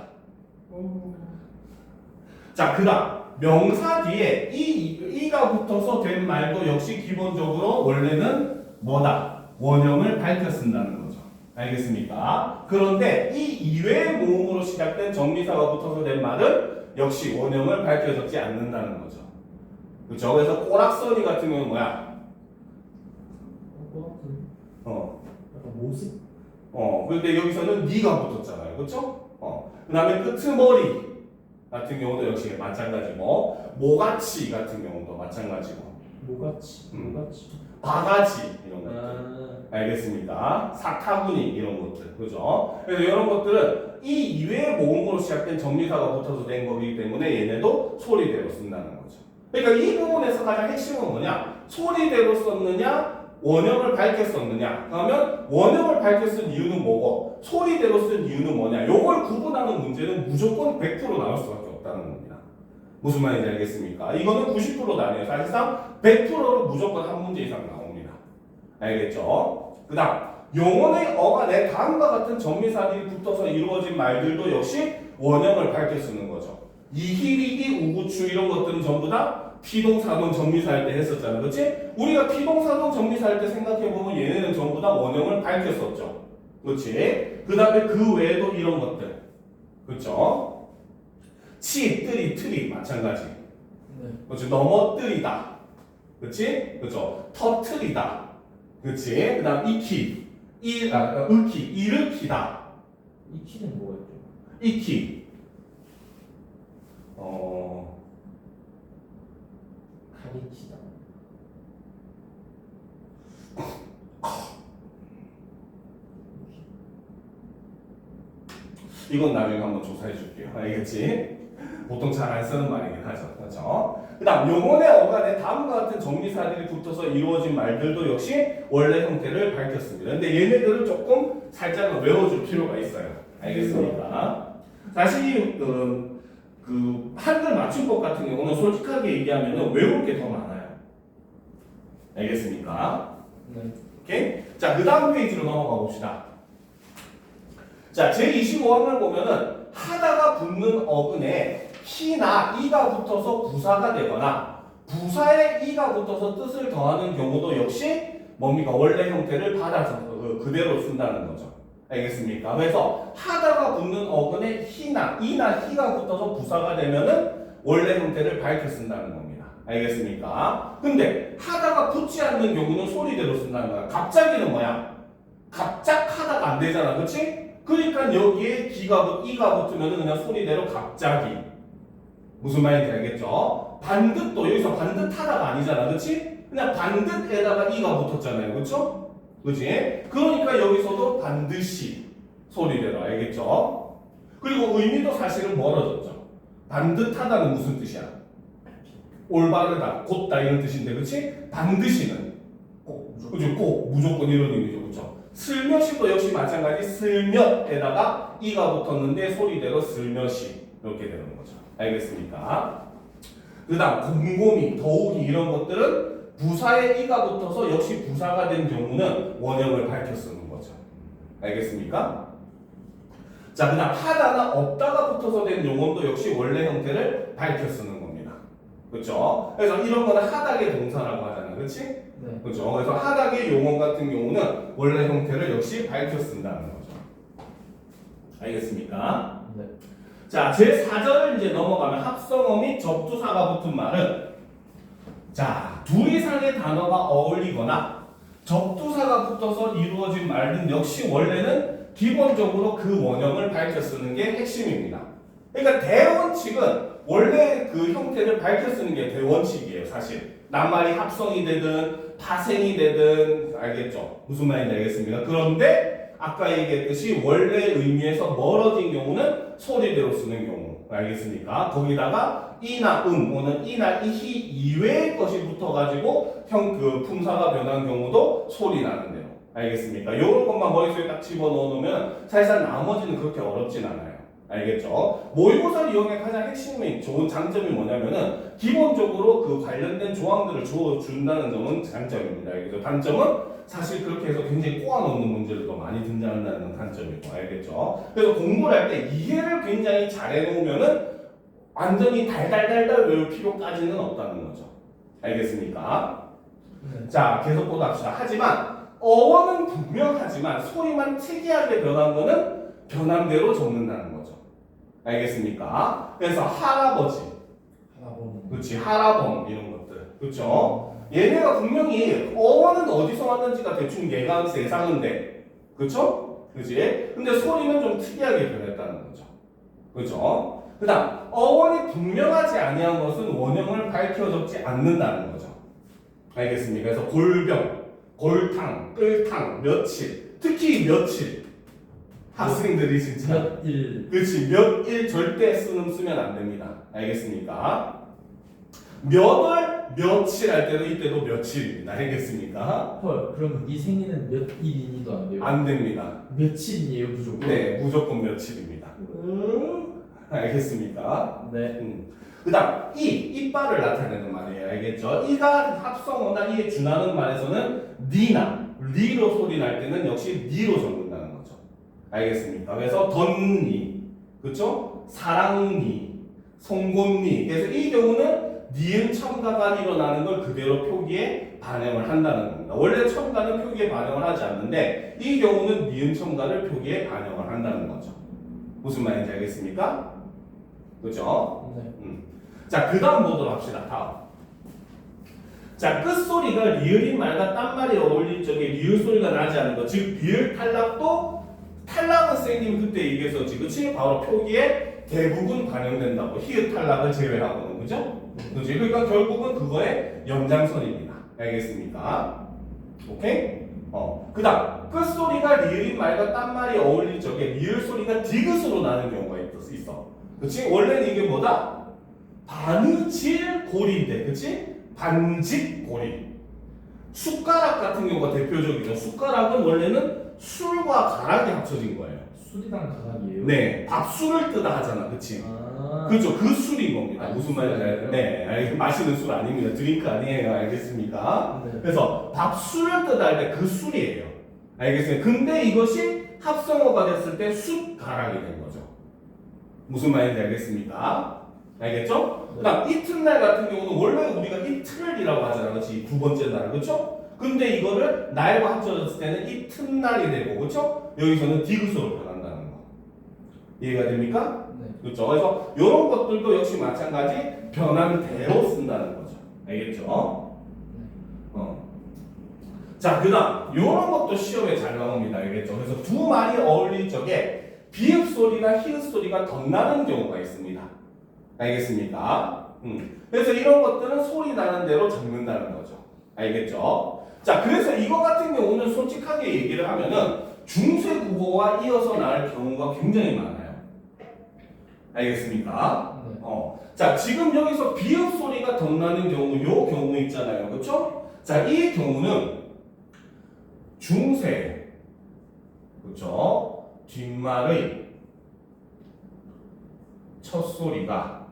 [SPEAKER 1] 자, 그 다음 명사 뒤에 이가 붙어서 된 말도 역시 기본적으로 원래는 뭐다? 원형을 밝혀 쓴다는 거죠. 알겠습니까? 그런데 이 이외의 모음으로 시작된 정미사가 붙어서 된 말은 역시 원형을 밝혀 적지 않는다는 거죠. 그렇죠? 그래서 꼬락서니 같은 경우는 뭐야?
[SPEAKER 2] 약간 모습?
[SPEAKER 1] 근데 여기서는 니가 붙었잖아요. 그렇죠? 그 다음에 끄트머리 같은 경우도 역시 마찬가지고, 모가치 같은 경우도 마찬가지고,
[SPEAKER 2] 모가치.
[SPEAKER 1] 바가지 이런 것들. 알겠습니까? 사타구니 이런 것들. 그죠? 그래서 이런 것들은 이 이외의 모음으로 시작된 정미사가 붙어서 된 거기 때문에 얘네도 소리대로 쓴다는 거죠. 그러니까 이 부분에서 가장 핵심은 뭐냐? 소리대로 썼느냐? 원형을 밝혔었느냐? 그러면 원형을 밝혔은 이유는 뭐고 소리대로 쓴 이유는 뭐냐? 요걸 구분하는 문제는 무조건 100% 나올 수밖에 없다는 겁니다. 무슨 말인지 알겠습니까? 이거는 90%도 아니에요. 사실상 100%로 무조건 한 문제 이상 나옵니다. 알겠죠? 그 다음 용언의 어가 내 다음과 같은 정미사들이 붙어서 이루어진 말들도 역시 원형을 밝혀 쓰는 거죠. 이희리기, 우구추 이런 것들은 전부 다 피동사동 정미사 할 때 했었잖아. 그렇지? 우리가 피동사동 정미사 할 때 생각해보면 얘네는 전부 다 원형을 밝혔었죠. 그렇지? 그 다음에 그 외에도 이런 것들. 그렇죠? 치, 뜨리, 트리 마찬가지.
[SPEAKER 2] 네.
[SPEAKER 1] 그렇지? 넘어뜨리다. 그렇지? 그렇죠? 터트리다. 그렇지? 그 다음 익히, 읊히, 일으키다.
[SPEAKER 2] 이 키는 뭐였죠?
[SPEAKER 1] 익히.
[SPEAKER 2] 가리키다.
[SPEAKER 1] 이건 나중에 한번 조사해 줄게요. 알겠지? 보통 잘 안 쓰는 말이긴 하죠. 그렇죠? 그 다음 용언의 어간에 다음과 같은 정미사들이 붙어서 이루어진 말들도 역시 원래 형태를 밝혔습니다. 근데 얘네들은 조금 살짝 외워줄 필요가 있어요. 알겠습니까? 사실 그 한글 맞춤법 같은 경우는 솔직하게 얘기하면 외울 게 더 많아요. 알겠습니까?
[SPEAKER 2] 네.
[SPEAKER 1] 오케이? 자, 그 다음 페이지로 넘어가 봅시다. 자, 제25항을 보면은 하다가 붙는 어근에 히나 이가 붙어서 부사가 되거나 부사에 이가 붙어서 뜻을 더하는 경우도 역시 뭡니까? 원래 형태를 받아서 그대로 쓴다는 거죠. 알겠습니까? 그래서 하다가 붙는 어근에 히나 이나 히가 붙어서 부사가 되면은 원래 형태를 밝혀 쓴다는 겁니다. 알겠습니까? 근데 하다가 붙지 않는 경우는 소리대로 쓴다는 거야. 갑자기는 뭐야? 갑작하다가 안 되잖아. 그렇지? 그러니까 여기에 이가 붙으면 그냥 소리대로 갑자기. 무슨 말인지 알겠죠? 반듯도 여기서 반듯하다가 아니잖아. 그렇지? 그냥 반듯에다가 이가 붙었잖아요. 그렇죠? 그렇지? 그러니까 여기서도 반드시 소리대로. 알겠죠? 그리고 의미도 사실은 멀어졌죠. 반듯하다는 무슨 뜻이야? 올바르다, 곧다 이런 뜻인데 그렇지? 반드시는
[SPEAKER 2] 꼭 무조건.
[SPEAKER 1] 그죠? 꼭 무조건 이런 의미죠. 그렇죠? 슬며시도 역시 마찬가지 슬며에다가 이가 붙었는데 소리대로 슬며시 이렇게 되는 거죠. 알겠습니까? 그 다음 곰곰이, 더욱이 이런 것들은 부사에 이가 붙어서 역시 부사가 된 경우는 원형을 밝혀 쓰는 거죠. 알겠습니까? 자, 그 다음 하다나 없다가 붙어서 된 용언도 역시 원래 형태를 밝혀 쓰는 겁니다. 그렇죠? 그래서 이런 거는 하닥의 동사라고 하잖아요. 그렇지?
[SPEAKER 2] 네.
[SPEAKER 1] 그렇죠? 그래서 하닥의 용언 같은 경우는 원래 형태를 역시 밝혀 쓴다는 거죠. 알겠습니까?
[SPEAKER 2] 네.
[SPEAKER 1] 자, 제4절을 이제 넘어가면 합성어 및 접두사가 붙은 말은 자, 둘 이상의 단어가 어울리거나 접두사가 붙어서 이루어진 말은 역시 원래는 기본적으로 그 원형을 밝혀 쓰는 게 핵심입니다. 그러니까 대원칙은 원래 그 형태를 밝혀 쓰는 게 대원칙이에요, 사실. 낱말이 합성이 되든 파생이 되든 알겠죠? 무슨 말인지 알겠습니까? 그런데 아까 얘기했듯이 원래 의미에서 멀어진 경우는 소리대로 쓰는 경우. 알겠습니까? 거기다가 이나 또는 이나 이히 이외의 것이 붙어가지고 그 품사가 변한 경우도 소리 나는 대로. 알겠습니까? 요런 것만 머릿속에 딱 집어넣어 놓으면 사실상 나머지는 그렇게 어렵진 않아요. 알겠죠? 모의고사를 이용해 가장 핵심이 좋은 장점이 뭐냐면은 기본적으로 그 관련된 조항들을 준다는 점은 장점입니다. 알겠죠? 단점은 사실 그렇게 해서 굉장히 꼬아놓는 문제들도 많이 등장한다는 단점이고, 알겠죠? 그래서 공부를 할 때 이해를 굉장히 잘해 놓으면은 완전히 달달달달 외울 필요까지는 없다는 거죠. 알겠습니까?
[SPEAKER 2] 네.
[SPEAKER 1] 자, 계속 보다 합시다. 하지만 어원은 분명하지만 소리만 특이하게 변한 거는 변함대로 적는다는 거죠. 알겠습니까? 그래서 할아버지,
[SPEAKER 2] 하나범.
[SPEAKER 1] 그렇지, 할아범 이런 것들, 그렇죠? 얘네가 분명히 어원은 어디서 왔는지가 대충 예감 세상인데, 그렇죠? 그렇지? 근데 소리는 좀 특이하게 변했다는 거죠. 그렇죠? 그다음 어원이 분명하지 아니한 것은 원형을 밝혀 적지 않는다는 거죠. 알겠습니까? 그래서 골병, 골탕, 끌탕, 며칠, 특히 며칠. 학생들이 진짜
[SPEAKER 2] 몇일.
[SPEAKER 1] 그렇지 몇일 절대 쓰면 안 됩니다. 알겠습니까? 몇월 며칠 할 때도 이때도 며칠입니다. 알겠습니까?
[SPEAKER 2] 헐. 그럼 이 생일은 몇 일이니도 안 돼요?
[SPEAKER 1] 안 됩니다.
[SPEAKER 2] 며칠이에요 무조건?
[SPEAKER 1] 네, 무조건 며칠입니다. 알겠습니까?
[SPEAKER 2] 네.
[SPEAKER 1] 그다음 이빨을 나타내는 말이에요. 알겠죠? 이가 합성어나 이에 준하는 말에서는 니나 리로 소리 날 때는 역시 니로 적는다는 거죠. 알겠습니까? 그래서 덧니, 그렇죠? 사랑니, 송곳니. 그래서 이 경우는 니은 첨가가 일어나는 걸 그대로 표기에 반영을 한다는 겁니다. 원래 첨가는 표기에 반영을 하지 않는데 이 경우는 니은 첨가를 표기에 반영을 한다는 거죠. 무슨 말인지 알겠습니까? 그죠?
[SPEAKER 2] 네.
[SPEAKER 1] 자, 그 다음 보도록 합시다. 다음. 자, 끝소리가 리을인 말과 딴말이 어울릴 적에 리을 소리가 나지 않는 것. 즉, 비을 탈락도 탈락은 선생님이 그때 얘기했었지. 그치? 바로 표기에 대부분 반영된다고. 히읗 탈락을 제외하고는. 그죠? 그치? 그러니까 결국은 그거의 연장선입니다. 알겠습니까? 오케이? 그 다음. 끝소리가 리을인 말과 딴말이 어울릴 적에 리을 소리가 디귿으로 나는 경우가 있어. 그치? 원래는 이게 뭐다? 바느질고리인데. 그치? 반직고리. 숟가락 같은 경우가 대표적이죠. 숟가락은 원래는 술과 가락이 합쳐진 거예요.
[SPEAKER 2] 술이랑 가락이에요?
[SPEAKER 1] 네, 밥술을 뜨다 하잖아, 그치?
[SPEAKER 2] 아.
[SPEAKER 1] 그렇죠, 그 술인 겁니다. 무슨 말인지
[SPEAKER 2] 술이에요?
[SPEAKER 1] 네, 마시는 술 아닙니다. 드링크 아니에요, 알겠습니까?
[SPEAKER 2] 네.
[SPEAKER 1] 그래서 밥술을 뜨다 할 때 그 술이에요. 알겠습니까? 근데 이것이 합성어가 됐을 때 숟가락이 된 거죠. 무슨 말인지 알겠습니까? 알겠죠?
[SPEAKER 2] 네.
[SPEAKER 1] 그다음 이튿날 같은 경우는 원래 우리가 이틀이라고 하잖아, 그렇지? 두 번째 날, 그렇죠? 근데 이거를 날과 합쳐졌을 때는 이튿날이 되고, 그렇죠? 여기서는 디귿으로 변한다는 거. 이해가 됩니까?
[SPEAKER 2] 네.
[SPEAKER 1] 그렇죠? 그래서 이런 것들도 역시 마찬가지 변환대로 쓴다는 거죠. 알겠죠? 자, 그다음 이런 것도 시험에 잘 나옵니다. 알겠죠? 그래서 두 말이 어울릴 적에 비읍 소리나 히읗 소리가 덧나는 경우가 있습니다. 알겠습니까? 그래서 이런 것들은 소리 나는 대로 적는다는 거죠. 알겠죠? 자, 그래서 이거 같은 경우는 솔직하게 얘기를 하면은 중세 국어와 이어서 나올 경우가 굉장히 많아요. 알겠습니까?
[SPEAKER 2] 네.
[SPEAKER 1] 자, 지금 여기서 비읍 소리가 덧나는 경우, 요 경우 있잖아요. 그렇죠? 자, 이 경우는 중세, 그렇죠? 뒷말의 첫 소리가,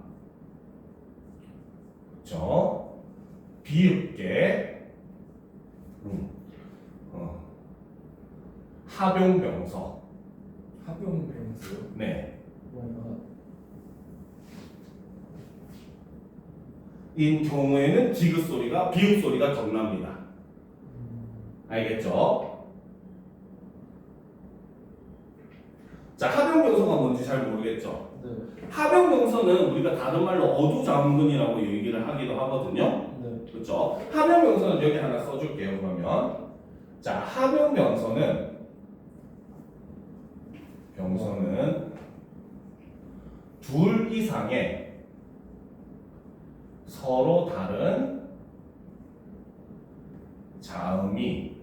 [SPEAKER 1] 그렇죠? 비읍계 합용명서.
[SPEAKER 2] 합용명서요?
[SPEAKER 1] 네.
[SPEAKER 2] 뭐야?
[SPEAKER 1] 인 경우에는 디귿 소리가 비읍 소리가 덧납니다. 알겠죠? 자, 합용명서가 뭔지 잘 모르겠죠?
[SPEAKER 2] 네.
[SPEAKER 1] 합용명서는 우리가 다른 말로 어두장근이라고 얘기를 하기도 하거든요.
[SPEAKER 2] 네.
[SPEAKER 1] 그렇죠? 합용명서는 여기 하나 써줄게요. 그러면 자, 합용명서는 둘 이상의 서로 다른 자음이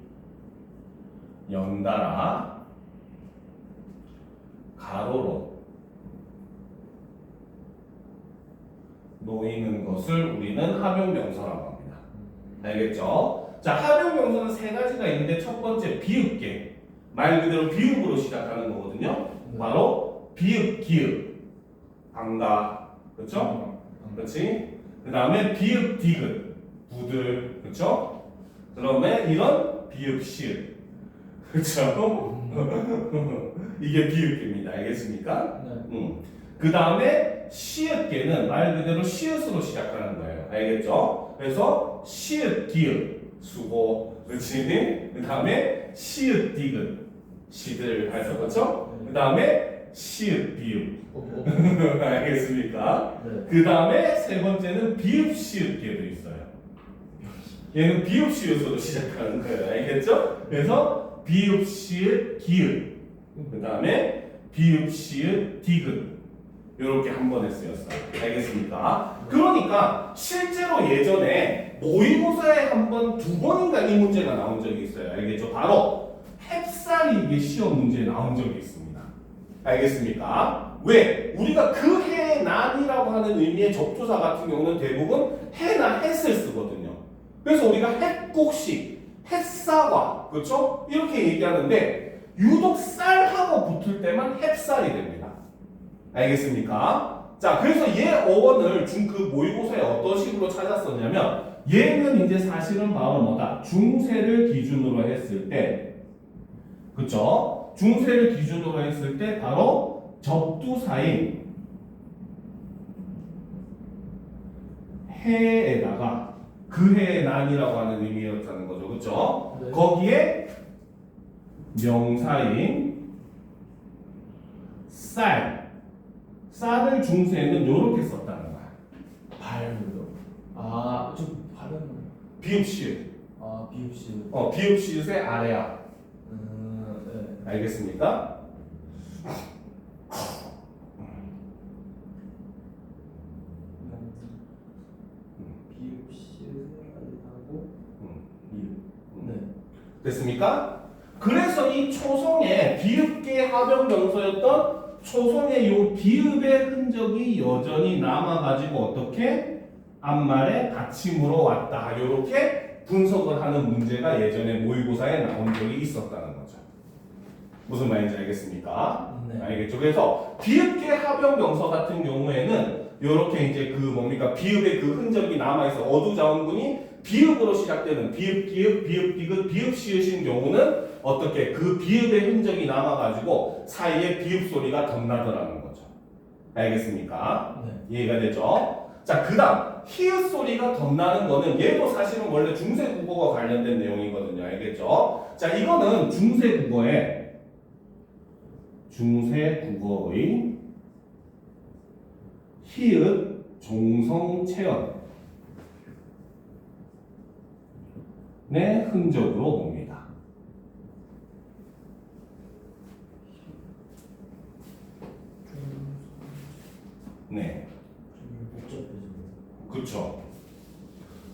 [SPEAKER 1] 연달아 가로로 놓이는 것을 우리는 합용명서라고 합니다. 알겠죠? 자, 합용명서는 세 가지가 있는데 첫 번째 비읍계, 말 그대로 비읍으로 시작하는 거거든요. 바로 비읍, 기읍, 방가, 그렇죠? 그렇지? 그 다음에 비읍, 디귿, 부들, 그렇죠? 그다음에 이런 비읍, 시읍, 그렇죠? 이게 비읍계입니다. 알겠습니까?
[SPEAKER 2] 네.
[SPEAKER 1] 그 다음에 시읒계는 말 그대로 시읒으로 시작하는 거예요. 알겠죠? 그래서 시읒, 기읒, 수고, 그렇지? 그 다음에 시읒, 디귿, 시들 해서 그렇죠? 그 다음에 시읒, 비읍. 알겠습니까?
[SPEAKER 2] 네.
[SPEAKER 1] 그 다음에 세 번째는 비읍, 시읒계도 있어요. 얘는 비읍, 시읒으로 시작하는 거예요. 알겠죠? 그래서 비읍, 시읒, 기읒. 그 다음에 비읍, 시읒, 디귿. 이렇게 한 번에 쓰였어요. 알겠습니까? 그러니까 실제로 예전에 모의고사에 한 번, 두 번인가 이 문제가 나온 적이 있어요. 알겠죠? 바로 햅쌀이 이게 시험 문제에 나온 적이 있습니다. 알겠습니까? 왜? 우리가 그 해의 난이라고 하는 의미의 접두사 같은 경우는 대부분 해나 햇을 쓰거든요. 그래서 우리가 햇곡식, 햇사과, 그렇죠? 이렇게 얘기하는데 유독 쌀하고 붙을 때만 햅쌀이 됩니다. 알겠습니까? 자, 그래서 얘 어원을 그 모의고사에 어떤 식으로 찾았었냐면 얘는 이제 사실은 바로 뭐다? 중세를 기준으로 했을 때, 그쵸? 중세를 기준으로 했을 때 바로 접두사인 해에다가 그 해의 난이라고 하는 의미였다는 거죠. 그렇죠?
[SPEAKER 2] 네.
[SPEAKER 1] 거기에 명사인 쌀을 중세에는 이렇게 썼다는 거야.
[SPEAKER 2] 발음으로. 아, 좀 발음.
[SPEAKER 1] 비읍시읒.
[SPEAKER 2] 아, 비읍시.
[SPEAKER 1] 비읍시읒의 아래야.
[SPEAKER 2] 네.
[SPEAKER 1] 알겠습니까?
[SPEAKER 2] 비읍시를 하고 미음. 네.
[SPEAKER 1] 됐습니까? 그래서 이 초성의 비읍계 하변명사였던 초성의 요 비읍의 흔적이 여전히 남아가지고 어떻게 앞말에 받침으로 왔다. 이렇게 분석을 하는 문제가 예전에 모의고사에 나온 적이 있었다는 거죠. 무슨 말인지 알겠습니까?
[SPEAKER 2] 네.
[SPEAKER 1] 알겠죠? 그래서 비읍계 하변명사 같은 경우에는 이렇게 이제 그 뭡니까 비읍의 그 흔적이 남아있어. 어두자원군이 비읍으로 시작되는 비읍, 기읍, 비읍, 디귿, 비읍, 시읒인 경우는 어떻게 그 비읍의 흔적이 남아가지고 사이에 비읍 소리가 덧나더라는 거죠. 알겠습니까?
[SPEAKER 2] 네.
[SPEAKER 1] 이해가 되죠? 자, 그 다음 히읗 소리가 덧나는 거는 얘도 사실은 원래 중세국어와 관련된 내용이거든요. 알겠죠? 자, 이거는 중세국어의 히읗 종성체언의 흔적으로 봅니다. 네. 그렇죠.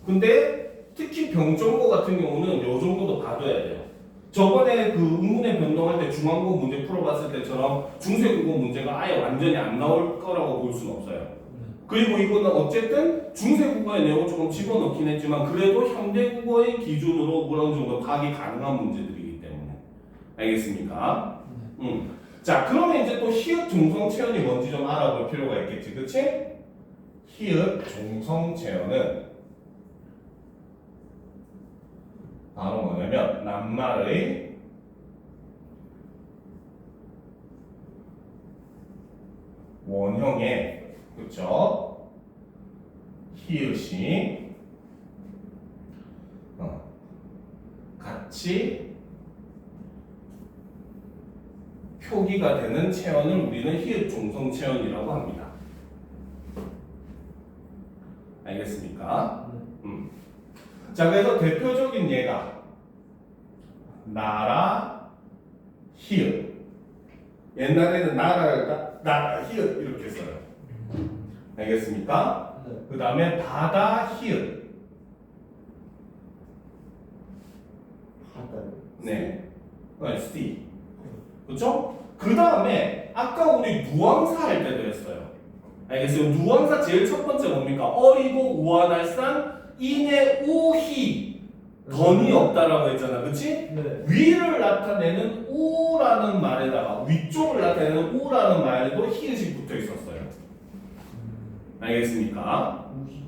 [SPEAKER 1] 근데 특히 병정고 같은 경우는 요 정도도 봐둬야 돼요. 저번에 그 의문의 변동할 때 중앙고 문제 풀어봤을 때처럼 중세국어 문제가 아예 완전히 안 나올 거라고 볼 수는 없어요. 그리고 이거는 어쨌든 중세국어의 내용을 조금 집어넣긴 했지만 그래도 현대국어의 기준으로 어느 정도 파악이 가능한 문제들이기 때문에 알겠습니까? 자, 그러면 이제 또 히읗 종성체언이 뭔지 좀 알아볼 필요가 있겠지, 그치? 히읗 종성체언은 바로 뭐냐면 낱말의 원형의 그렇죠? 히읗이 같이 표기가 되는 체언을 우리는 히읗 종성 체언이라고 합니다. 알겠습니까? 자, 그래서 대표적인 예가 나라 히읗. 옛날에는 나라 히읗 이렇게 써요. 알겠습니까?
[SPEAKER 2] 네.
[SPEAKER 1] 그 다음에 바다 히읗.
[SPEAKER 2] 바다요.
[SPEAKER 1] 네. sea. 그렇죠? 그 다음에 아까 우리 누왕사 할 때도 했어요. 알겠어요? 누왕사 제일 첫 번째 뭡니까? 어리고 우아날산 인의 우희 던이 없다라고 했잖아, 그렇지?
[SPEAKER 2] 네.
[SPEAKER 1] 위를 나타내는 우라는 말에다가 위쪽을 나타내는 우라는 말에도 히읗이 붙어 있었어요. 알겠습니까?
[SPEAKER 2] 우희.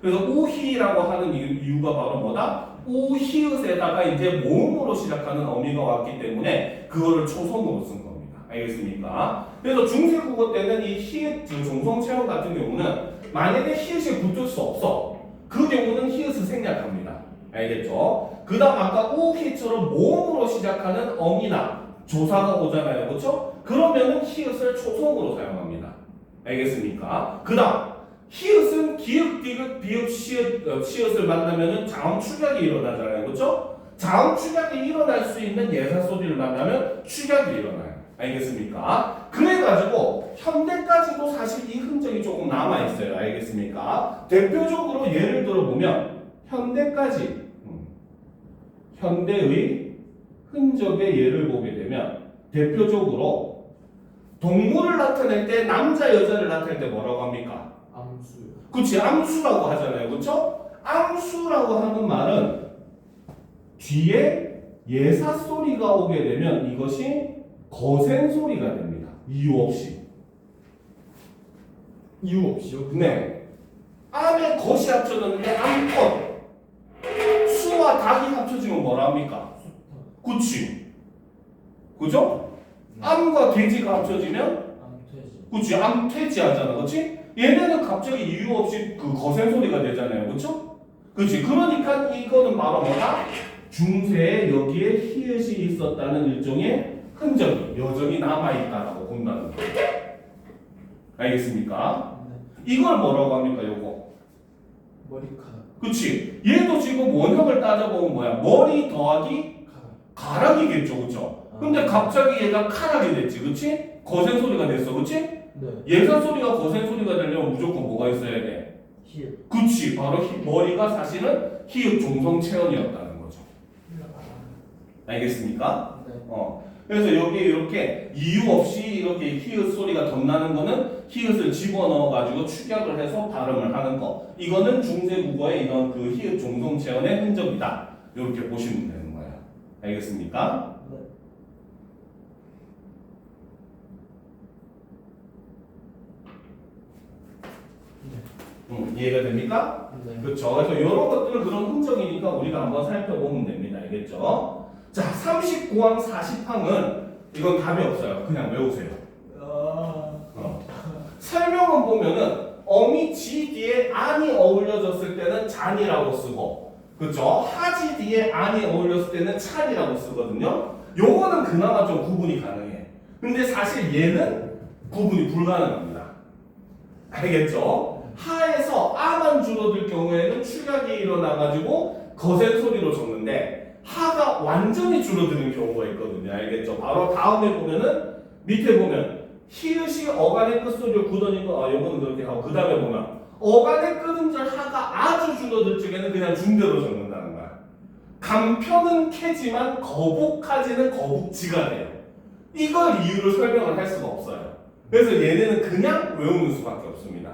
[SPEAKER 1] 그래서 우희라고 하는 이유가 바로 뭐다? 우히읗에다가 이제 모음으로 시작하는 어미가 왔기 때문에 그거를 초성으로 쓴 겁니다. 알겠습니까? 그래서 중세국어 때는 이 히읗 종성체언 같은 경우는 만약에 히읗이 붙을 수 없어. 그 경우는 히읗을 생략합니다. 알겠죠? 그 다음 아까 우희처럼 모음으로 시작하는 어미나 조사가 오잖아요. 그렇죠? 그러면은 히읗을 초성으로 사용합니다. 알겠습니까? 그 다음 히읗은 기읍, 디귿, 비읍, 시읒을 만나면은 자음 축약이 일어나잖아요. 그렇죠? 자음 축약이 일어날 수 있는 예사 소리를 만나면 축약이 일어나요. 알겠습니까? 그래가지고 현대까지도 사실 이 흔적이 조금 남아있어요. 알겠습니까? 대표적으로 예를 들어보면 현대까지 현대의 흔적의 예를 보게 되면 대표적으로 동물을 나타낼 때 남자 여자를 나타낼 때 뭐라고 합니까?
[SPEAKER 2] 암수요.
[SPEAKER 1] 그치, 암수라고 하잖아요. 그쵸? 암수라고 하는 말은 뒤에 예사 소리가 오게 되면 이것이 거센 소리가 됩니다. 이유 없이.
[SPEAKER 2] 이유 없이요?
[SPEAKER 1] 네. 암에 것이 합쳐졌는데 암것. 수와 닭이 합쳐지면 뭐라 합니까? 그치. 그죠? 암과 돼지가 합쳐지면
[SPEAKER 2] 암퇴지.
[SPEAKER 1] 그치? 암퇴지하잖아, 그치? 얘네는 갑자기 이유 없이 그 거센 소리가 되잖아요, 그쵸? 그치? 그러니까 이거는 바로 뭐다? 중세에 여기에 히읗이 있었다는 일종의 흔적이 여전히 남아있다라고 본다는 거예요. 알겠습니까? 이걸 뭐라고 합니까, 요거?
[SPEAKER 2] 머리카락.
[SPEAKER 1] 그치? 얘도 지금 원형을 따져보면 뭐야? 머리 더하기
[SPEAKER 2] 카락.
[SPEAKER 1] 가락이겠죠, 그쵸? 근데 갑자기 얘가 카락이 됐지, 그치? 거센 소리가 됐어, 그치?
[SPEAKER 2] 네.
[SPEAKER 1] 예산 소리가 거센 소리가 되려면 무조건 뭐가 있어야 돼?
[SPEAKER 2] 히읗.
[SPEAKER 1] 그치? 바로 머리가 사실은 히읗 종성 체언이었다는 거죠. 알겠습니까?
[SPEAKER 2] 네.
[SPEAKER 1] 그래서 여기 이렇게 이유 없이 이렇게 히읗 소리가 덧나는 거는 히읗을 집어넣어 가지고 축약을 해서 발음을 하는 거. 이거는 중세 국어의 이런 그 히읗 종성 체언의 흔적이다. 이렇게 보시면 되는 거예요. 알겠습니까?
[SPEAKER 2] 네.
[SPEAKER 1] 이해가 됩니까?
[SPEAKER 2] 네.
[SPEAKER 1] 그렇죠. 그래서 이런 것들은 그런 흔적이니까 우리가 한번 살펴보면 됩니다. 알겠죠? 자, 39항, 40항은 이건 답이 없어요. 그냥 외우세요. 설명은 보면은 어미 지 뒤에 안이 어울려졌을 때는 잔이라고 쓰고, 그렇죠? 하지 뒤에 안이 어울렸을 때는 찬이라고 쓰거든요. 요거는 그나마 좀 구분이 가능해. 근데 사실 얘는 구분이 불가능합니다. 알겠죠? 하에서 아만 줄어들 경우에는 축약이 일어나가지고 거센 소리로 적는데 하가 완전히 줄어드는 경우가 있거든요. 알겠죠? 바로 다음에 보면은 밑에 보면 히읗이 어간의 끝소리를 굳어니까 요거는 그렇게 하고 그 다음에 보면 어간의 끝음절 하가 아주 줄어들 적에는 그냥 중대로 적는다는 거야. 간편은 캐지만 거북하지는 거북지가 돼요. 이걸 이유를 설명을 할 수가 없어요. 그래서 얘네는 그냥 외우는 수밖에 없습니다.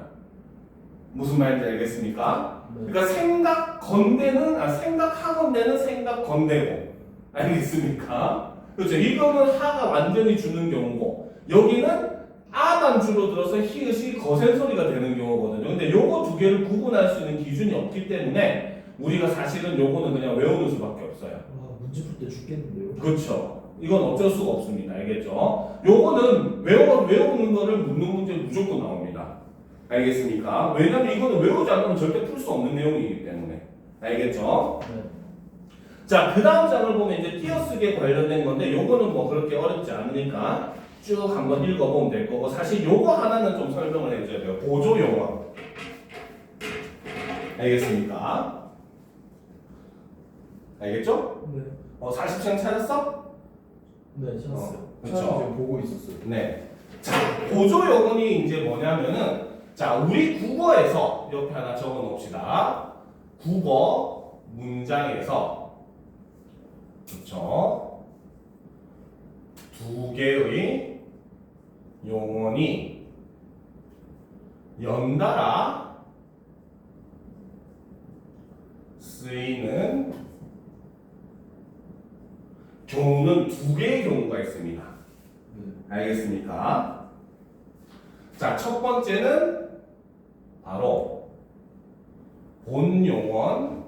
[SPEAKER 1] 무슨 말인지 알겠습니까?
[SPEAKER 2] 네.
[SPEAKER 1] 그러니까 생각 건대는 생각 하건대는 생각 건대고 알겠습니까? 그렇죠. 이거는 하가 완전히 주는 경우고 여기는 아만 줄어들어서 히읗이 거센 소리가 되는 경우거든요. 근데 요거 두 개를 구분할 수 있는 기준이 없기 때문에 우리가 사실은 요거는 그냥 외우는 수밖에 없어요.
[SPEAKER 2] 문제 풀 때 죽겠는데요.
[SPEAKER 1] 그렇죠. 이건 어쩔 수가 없습니다. 알겠죠? 요거는 외우는 거를 묻는 문제 무조건 나옵니다. 알겠습니까? 왜냐면 이거는 외우지 않으면 절대 풀 수 없는 내용이기 때문에. 알겠죠?
[SPEAKER 2] 네.
[SPEAKER 1] 자, 그 다음 장을 보면 이제 띄어쓰기에 관련된 건데 요거는 뭐 그렇게 어렵지 않으니까 쭉 한번 읽어보면 될 거고 사실 요거 하나는 좀 설명을 해줘야 돼요. 보조 용어. 알겠습니까? 알겠죠?
[SPEAKER 2] 네.
[SPEAKER 1] 40층 찾았어?
[SPEAKER 2] 네, 찾았어요.
[SPEAKER 1] 그쵸.
[SPEAKER 2] 지금 보고 있었어요.
[SPEAKER 1] 네. 자, 보조 요건이 이제 뭐냐면은 자, 우리 국어에서 옆에 하나 적어 놓읍시다. 국어 문장에서 그렇죠? 두 개의 용언이 연달아 쓰이는 경우는 두 개의 경우가 있습니다. 알겠습니까? 자, 첫 번째는 바로 본용언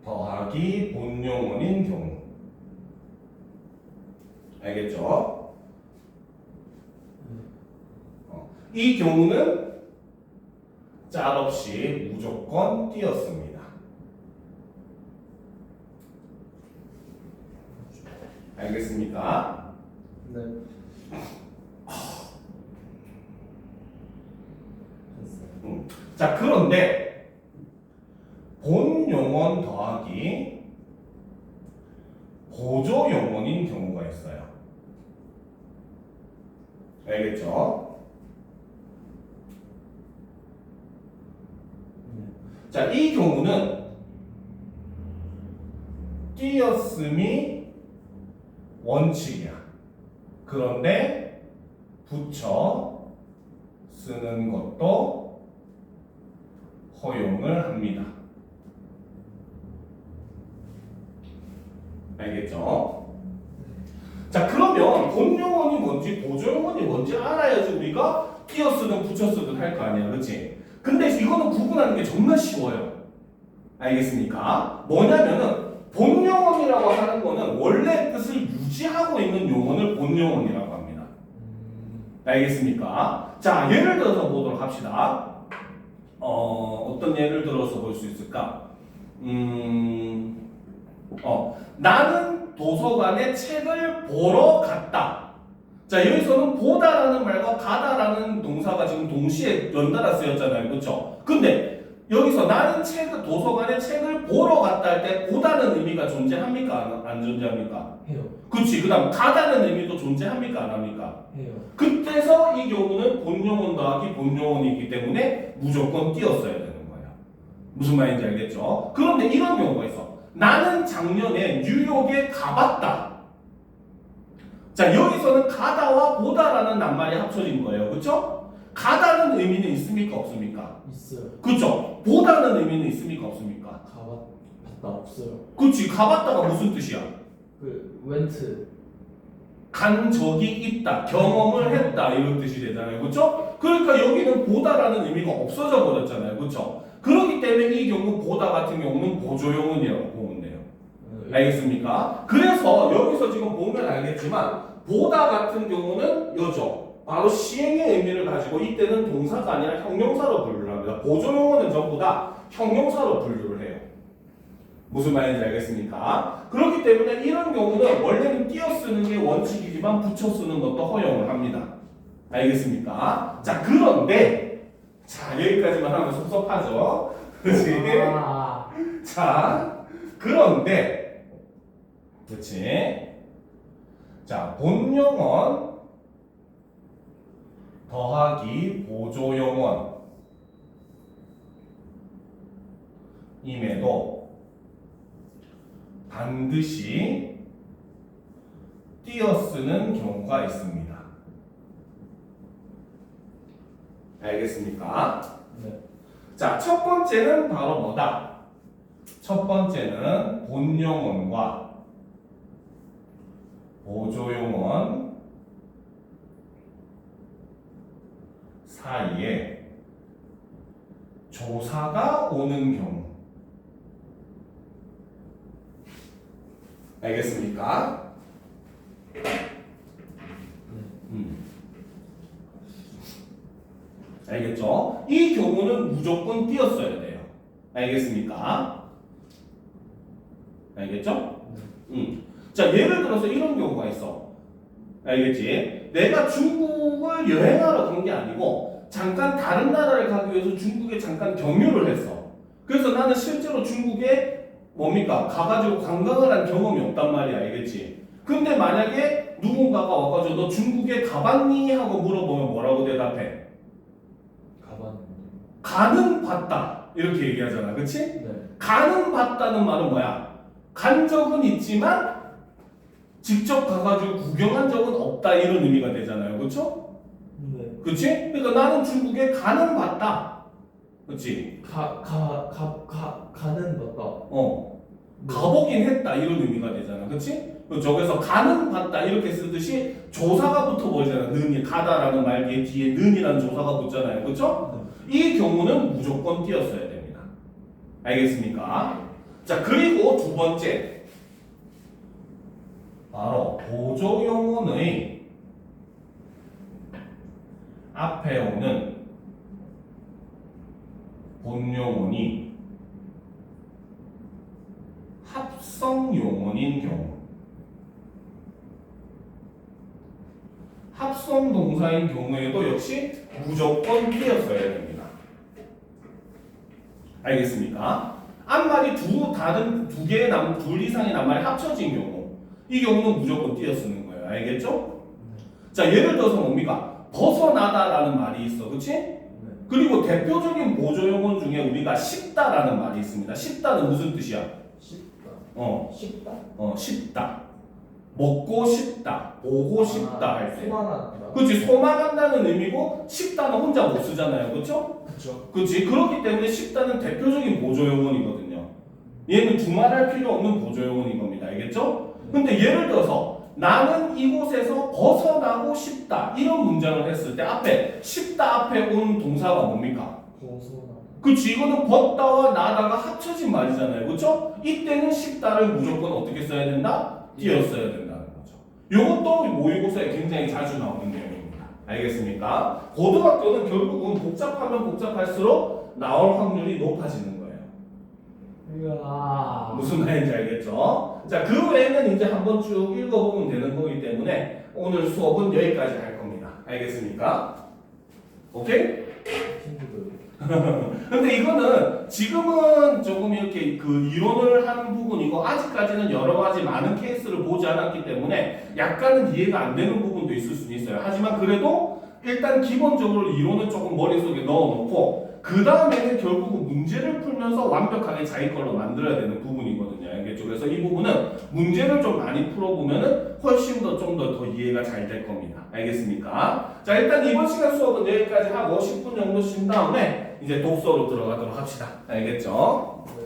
[SPEAKER 1] 더하기 본용언인 경우. 알겠죠? 이 경우는 짤 없이 무조건 띄었습니다. 알겠습니까?
[SPEAKER 2] 네.
[SPEAKER 1] 자, 그런데 본용언 더하기 보조용언인 경우가 있어요. 알겠죠? 자, 이 경우는 띄었음이 원칙이야. 그런데 붙여 쓰는 것도 허용을 합니다. 알겠죠? 자, 그러면 본용언이 뭔지 보조용언이 뭔지 알아야지 우리가 띄어쓰든 붙여쓰든 할 거 아니야, 그렇지? 근데 이거는 구분하는 게 정말 쉬워요. 알겠습니까? 뭐냐면은 본용언이라고 하는 거는 원래 뜻을 유지하고 있는 용언을 본용언이라고 합니다. 알겠습니까? 자, 예를 들어서 보도록 합시다. 어떤 예를 들어서 볼 수 있을까? 나는 도서관에 책을 보러 갔다. 자, 여기서는 보다라는 말과 가다라는 동사가 지금 동시에 연달아 쓰였잖아요. 그렇죠? 근데 여기서 나는 도서관에 책을 보러 갔다 할 때 보다는 의미가 존재합니까? 안 존재합니까?
[SPEAKER 2] 해요.
[SPEAKER 1] 그렇지. 그 다음 가다는 의미도 존재합니까? 안 합니까?
[SPEAKER 2] 해요.
[SPEAKER 1] 그때서 이 경우는 본용언 더하기 본용언이기 때문에 무조건 띄었어야 되는 거야. 무슨 말인지 알겠죠? 그런데 이런 경우가 있어. 나는 작년에 뉴욕에 가봤다. 자, 여기서는 가다와 보다라는 낱말이 합쳐진 거예요. 그렇죠? 가다는 의미는 있습니까? 없습니까?
[SPEAKER 2] 있어요.
[SPEAKER 1] 그렇죠? 보다는 의미는 있습니까? 없습니까?
[SPEAKER 2] 가봤다 없어요.
[SPEAKER 1] 그렇지. 가봤다가 무슨 뜻이야?
[SPEAKER 2] 그 웬트.
[SPEAKER 1] 간 적이 있다, 경험을 했다 이런 뜻이 되잖아요. 그렇죠? 그러니까 여기는 보다라는 의미가 없어져 버렸잖아요. 그렇죠? 그렇기 때문에 이 경우 보다 같은 경우는 보조용언이라고 보면 돼요. 알겠습니까? 그래서 여기서 지금 보면 알겠지만 보다 같은 경우는 요죠. 바로 시행의 의미를 가지고 이때는 동사가 아니라 형용사로 분류를 합니다. 보조용어는 전부 다 형용사로 분류를 해요. 무슨 말인지 알겠습니까? 그렇기 때문에 이런 경우는 원래는 띄어 쓰는 게 원칙이지만 붙여 쓰는 것도 허용을 합니다. 알겠습니까? 자, 그런데 자, 여기까지만 하면 섭섭하죠? 그렇지? 자, 그런데 그렇지? 자, 본용언 더하기 보조용언 임에도 반드시 띄어쓰는 경우가 있습니다. 알겠습니까?
[SPEAKER 2] 네.
[SPEAKER 1] 자, 첫 번째는 바로 뭐다? 첫 번째는 본용언과 보조용언 사이에 조사가 오는 경우. 알겠습니까? 알겠죠? 이 경우는 무조건 띄었어야 돼요. 알겠습니까? 알겠죠? 자, 예를 들어서 이런 경우가 있어. 알겠지? 내가 중국을 여행하러 간 게 아니고 잠깐 다른 나라를 가기 위해서 중국에 잠깐 경유를 했어. 그래서 나는 실제로 중국에 뭡니까? 가가지고 관광을 한 경험이 없단 말이야. 알겠지? 근데 만약에 누군가가 와가지고 너 중국에 가봤니? 하고 물어보면 뭐라고 대답해? 가는 봤다. 이렇게 얘기하잖아. 그치?
[SPEAKER 2] 네.
[SPEAKER 1] 가는 봤다는 말은 뭐야? 간 적은 있지만 직접 가가지고 구경한 적은 없다. 이런 의미가 되잖아요. 그쵸?
[SPEAKER 2] 네.
[SPEAKER 1] 그치? 그러니까 나는 중국에 가는 봤다. 그치?
[SPEAKER 2] 가는 봤다. 네.
[SPEAKER 1] 가보긴 했다. 이런 의미가 되잖아. 그치? 저기서 가는 봤다. 이렇게 쓰듯이 조사가 붙어버리잖아. 는이 가다라는 말 뒤에 는이라는 조사가 붙잖아요. 그쵸? 이 경우는 무조건 띄었어야 됩니다. 알겠습니까? 자, 그리고 두 번째. 바로 보조용언의 앞에 오는 본용언이 합성용언인 경우. 합성 동사인 경우에도 역시 무조건 띄었어야 됩니다. 알겠습니까? 앞말이 둘 이상의 낱말이 합쳐진 경우, 이 경우는 무조건 띄어 쓰는 거예요. 알겠죠? 자, 예를 들어서 뭡니까? 벗어나다라는 말이 있어. 그치? 그리고 대표적인 보조용언 중에 우리가 쉽다라는 말이 있습니다. 쉽다는 무슨 뜻이야?
[SPEAKER 2] 쉽다.
[SPEAKER 1] 쉽다. 먹고 싶다, 보고 싶다 할 때.
[SPEAKER 2] 소만한다.
[SPEAKER 1] 그렇지, 소망한다는 의미고 쉽다는 혼자 못 쓰잖아요. 그렇죠?
[SPEAKER 2] 그렇죠.
[SPEAKER 1] 그렇지. 그렇기 때문에 쉽다는 대표적인 보조용언이거든요. 얘는 두말할 필요 없는 보조용언인 겁니다. 알겠죠? 근데 예를 들어서 나는 이곳에서 벗어나고 싶다 이런 문장을 했을 때 앞에 쉽다 앞에 온 동사가 뭡니까?
[SPEAKER 2] 벗어나.
[SPEAKER 1] 그렇지. 이거는 벗다와 나다가 합쳐진 말이잖아요. 그렇죠? 이때는 쉽다를 무조건 어떻게 써야 된다? 띄었어야 된다는 거죠. 요것도 모의고사에 굉장히 자주 나오는 내용입니다. 알겠습니까? 고등학교는 결국은 복잡하면 복잡할수록 나올 확률이 높아지는 거예요.
[SPEAKER 2] 이야.
[SPEAKER 1] 무슨 말인지 알겠죠? 자, 그 외에는 이제 한번 쭉 읽어보면 되는 거기 때문에 오늘 수업은 여기까지 할 겁니다. 알겠습니까? 오케이?
[SPEAKER 2] 친구들.
[SPEAKER 1] 근데 이거는 지금은 조금 이렇게 그 이론을 하는 부분이고 아직까지는 여러 가지 많은 케이스를 보지 않았기 때문에 약간은 이해가 안 되는 부분도 있을 수는 있어요. 하지만 그래도 일단 기본적으로 이론은 조금 머릿속에 넣어놓고 그 다음에는 결국은 문제를 풀면서 완벽하게 자기 걸로 만들어야 되는 부분이거든요. 알겠죠? 그래서 이 부분은 문제를 좀 많이 풀어보면은 훨씬 더 좀 더 이해가 잘 될 겁니다. 알겠습니까? 자, 일단 이번 시간 수업은 여기까지 하고 10분 정도 쉰 다음에 이제 독서로 들어가도록 합시다. 알겠죠?
[SPEAKER 2] 네.